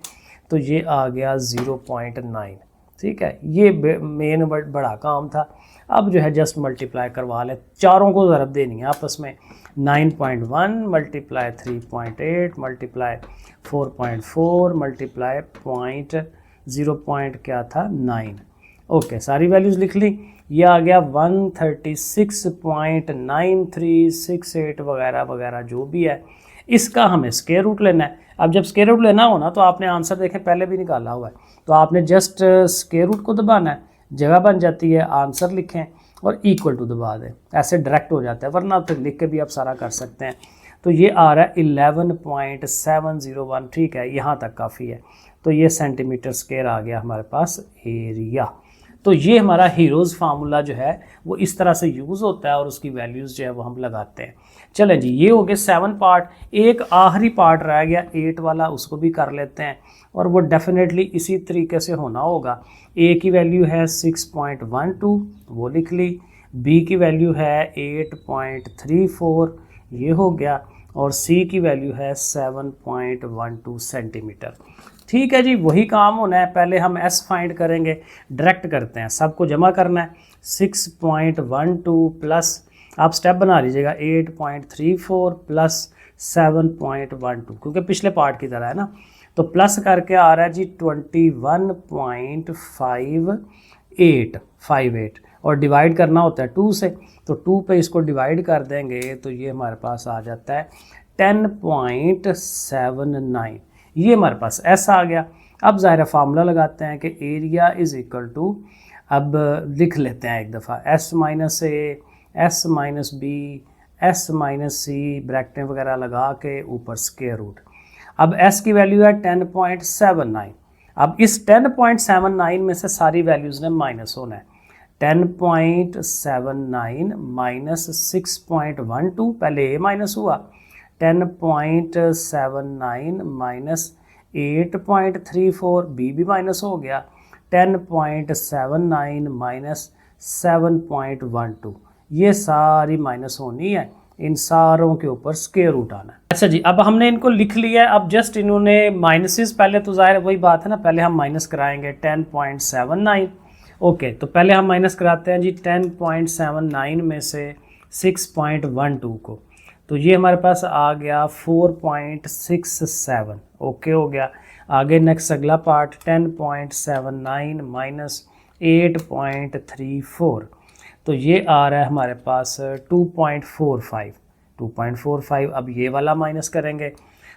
तो ये आ गया 0.9। ठीक है, ये मेन बड़ा काम था। अब जो है जस्ट मल्टीप्लाई करवा लें, चारों को ज़रब देनी है आपस में। 9.1 × 3.8 × 4.4 × 0. क्या था 9। ओके, सारी वैल्यूज़ लिख ली। ये आ गया 136.9368 वगैरह वगैरह जो भी है। इसका हमें स्क्वायर रूट लेना है। अब जब स्क्वायर रूट लेना हो ना तो आपने आंसर देखें पहले भी निकाला हुआ है, तो आपने जस्ट स्क्वायर रूट को दबाना है, जगह बन जाती है, आंसर लिखें और इक्वल टू दबा दें, ऐसे डायरेक्ट हो जाता है, वरना तो लिख के भी आप सारा कर सकते हैं। तो ये आ रहा है 11.701। ठीक है, यहाँ तक काफ़ी है। तो ये सेंटीमीटर स्क्वायर आ गया हमारे पास एरिया। तो ये हमारा हीरोज़ फार्मूला जो है वो इस तरह से यूज़ होता है और उसकी वैल्यूज़ जो है वो हम लगाते हैं। चलें जी, ये हो गए 7 पार्ट। एक आखिरी पार्ट रह गया 8 वाला, उसको भी कर लेते हैं और वो डेफिनेटली इसी तरीके से होना होगा। ए की वैल्यू है 6.12, वो लिख ली। बी की वैल्यू है 8.34, ये हो गया। और सी की वैल्यू है 7.12 सेंटीमीटर। ठीक है जी, वही काम होना है। पहले हम S फाइंड करेंगे, डायरेक्ट करते हैं, सबको जमा करना है। 6.12 प्लस, आप स्टेप बना लीजिएगा, 8.34 प्लस 7.12, क्योंकि पिछले पार्ट की तरह है ना। तो प्लस करके आ रहा है जी 21.58। और डिवाइड करना होता है 2 से, तो 2 पे इसको डिवाइड कर देंगे तो ये हमारे पास आ जाता है 10.79। ये हमारे पास ऐसा आ गया। अब ज़ाहिर फार्मूला लगाते हैं कि एरिया इज़ इक्वल टू, अब लिख लेते हैं एक दफ़ा, s minus A, s minus B, s minus C, ब्रैकेटें वगैरह लगा के ऊपर स्क्वायर रूट। अब s की वैल्यू है 10.79। अब इस 10.79 में से सारी वैल्यूज़ ने माइनस होना है। 10.79 माइनस 6.12, पहले a माइनस हुआ, 10.79 माइनस 8.34, बी भी माइनस हो गया, 10.79 माइनस 7.12, ये सारी माइनस होनी है, इन सारों के ऊपर स्क्वायर रूट आना है। अच्छा जी, अब हमने इनको लिख लिया है। अब जस्ट इन्होंने माइनसेस, पहले तो ज़ाहिर वही बात है ना, पहले हम माइनस कराएंगे 10.79। ओके, तो पहले हम माइनस कराते हैं जी 10.79 में से 6.12 को, तो ये हमारे पास आ गया 4.67। ओके हो गया। आगे नेक्स्ट अगला पार्ट 10.79 माइनस 8.34, तो ये आ रहा है हमारे पास 2.45। अब ये वाला माइनस करेंगे,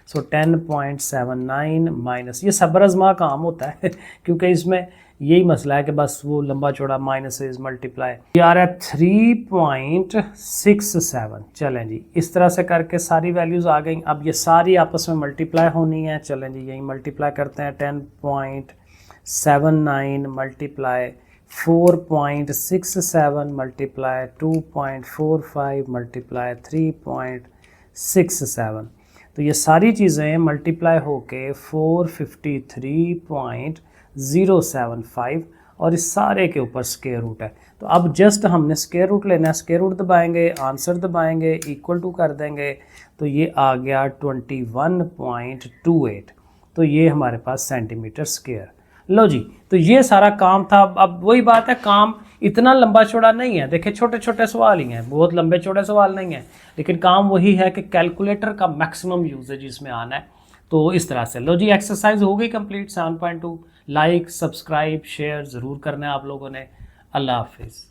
सो 10.79 माइनस, ये सब्र आज़मा काम होता है क्योंकि इसमें यही मसला है कि बस वो लंबा चौड़ा माइनस मल्टीप्लाई। ये आ रहा है 3.67। चलें जी, इस तरह से करके सारी वैल्यूज़ आ गई। अब ये सारी आपस में मल्टीप्लाई होनी है। चलें जी, यही मल्टीप्लाई करते हैं। 10.79 मल्टीप्लाई 4.67 मल्टीप्लाई 2.45 मल्टीप्लाई 3.67, तो ये सारी चीज़ें मल्टीप्लाई होके 453.075 और इस सारे के ऊपर स्क्वायर रूट है। तो अब जस्ट हमने स्क्वायर रूट लेना है, स्क्वायर रूट दबाएंगे, आंसर दबाएंगे, इक्वल टू कर देंगे, तो ये आ गया 21.28, तो ये हमारे पास सेंटीमीटर स्क्वायर। लो जी, तो ये सारा काम था। अब वही बात है, काम इतना लंबा चौड़ा नहीं है, देखिए छोटे छोटे सवाल ही हैं, बहुत लंबे चौड़े सवाल नहीं है, लेकिन काम वही है कि कैलकुलेटर का मैक्सिमम यूजेज इसमें आना है। तो इस तरह से लो जी, एक्सरसाइज हो गई कंप्लीट 7.2। लाइक, सब्सक्राइब, शेयर ज़रूर करना है आप लोगों ने। अल्लाह हाफिज़।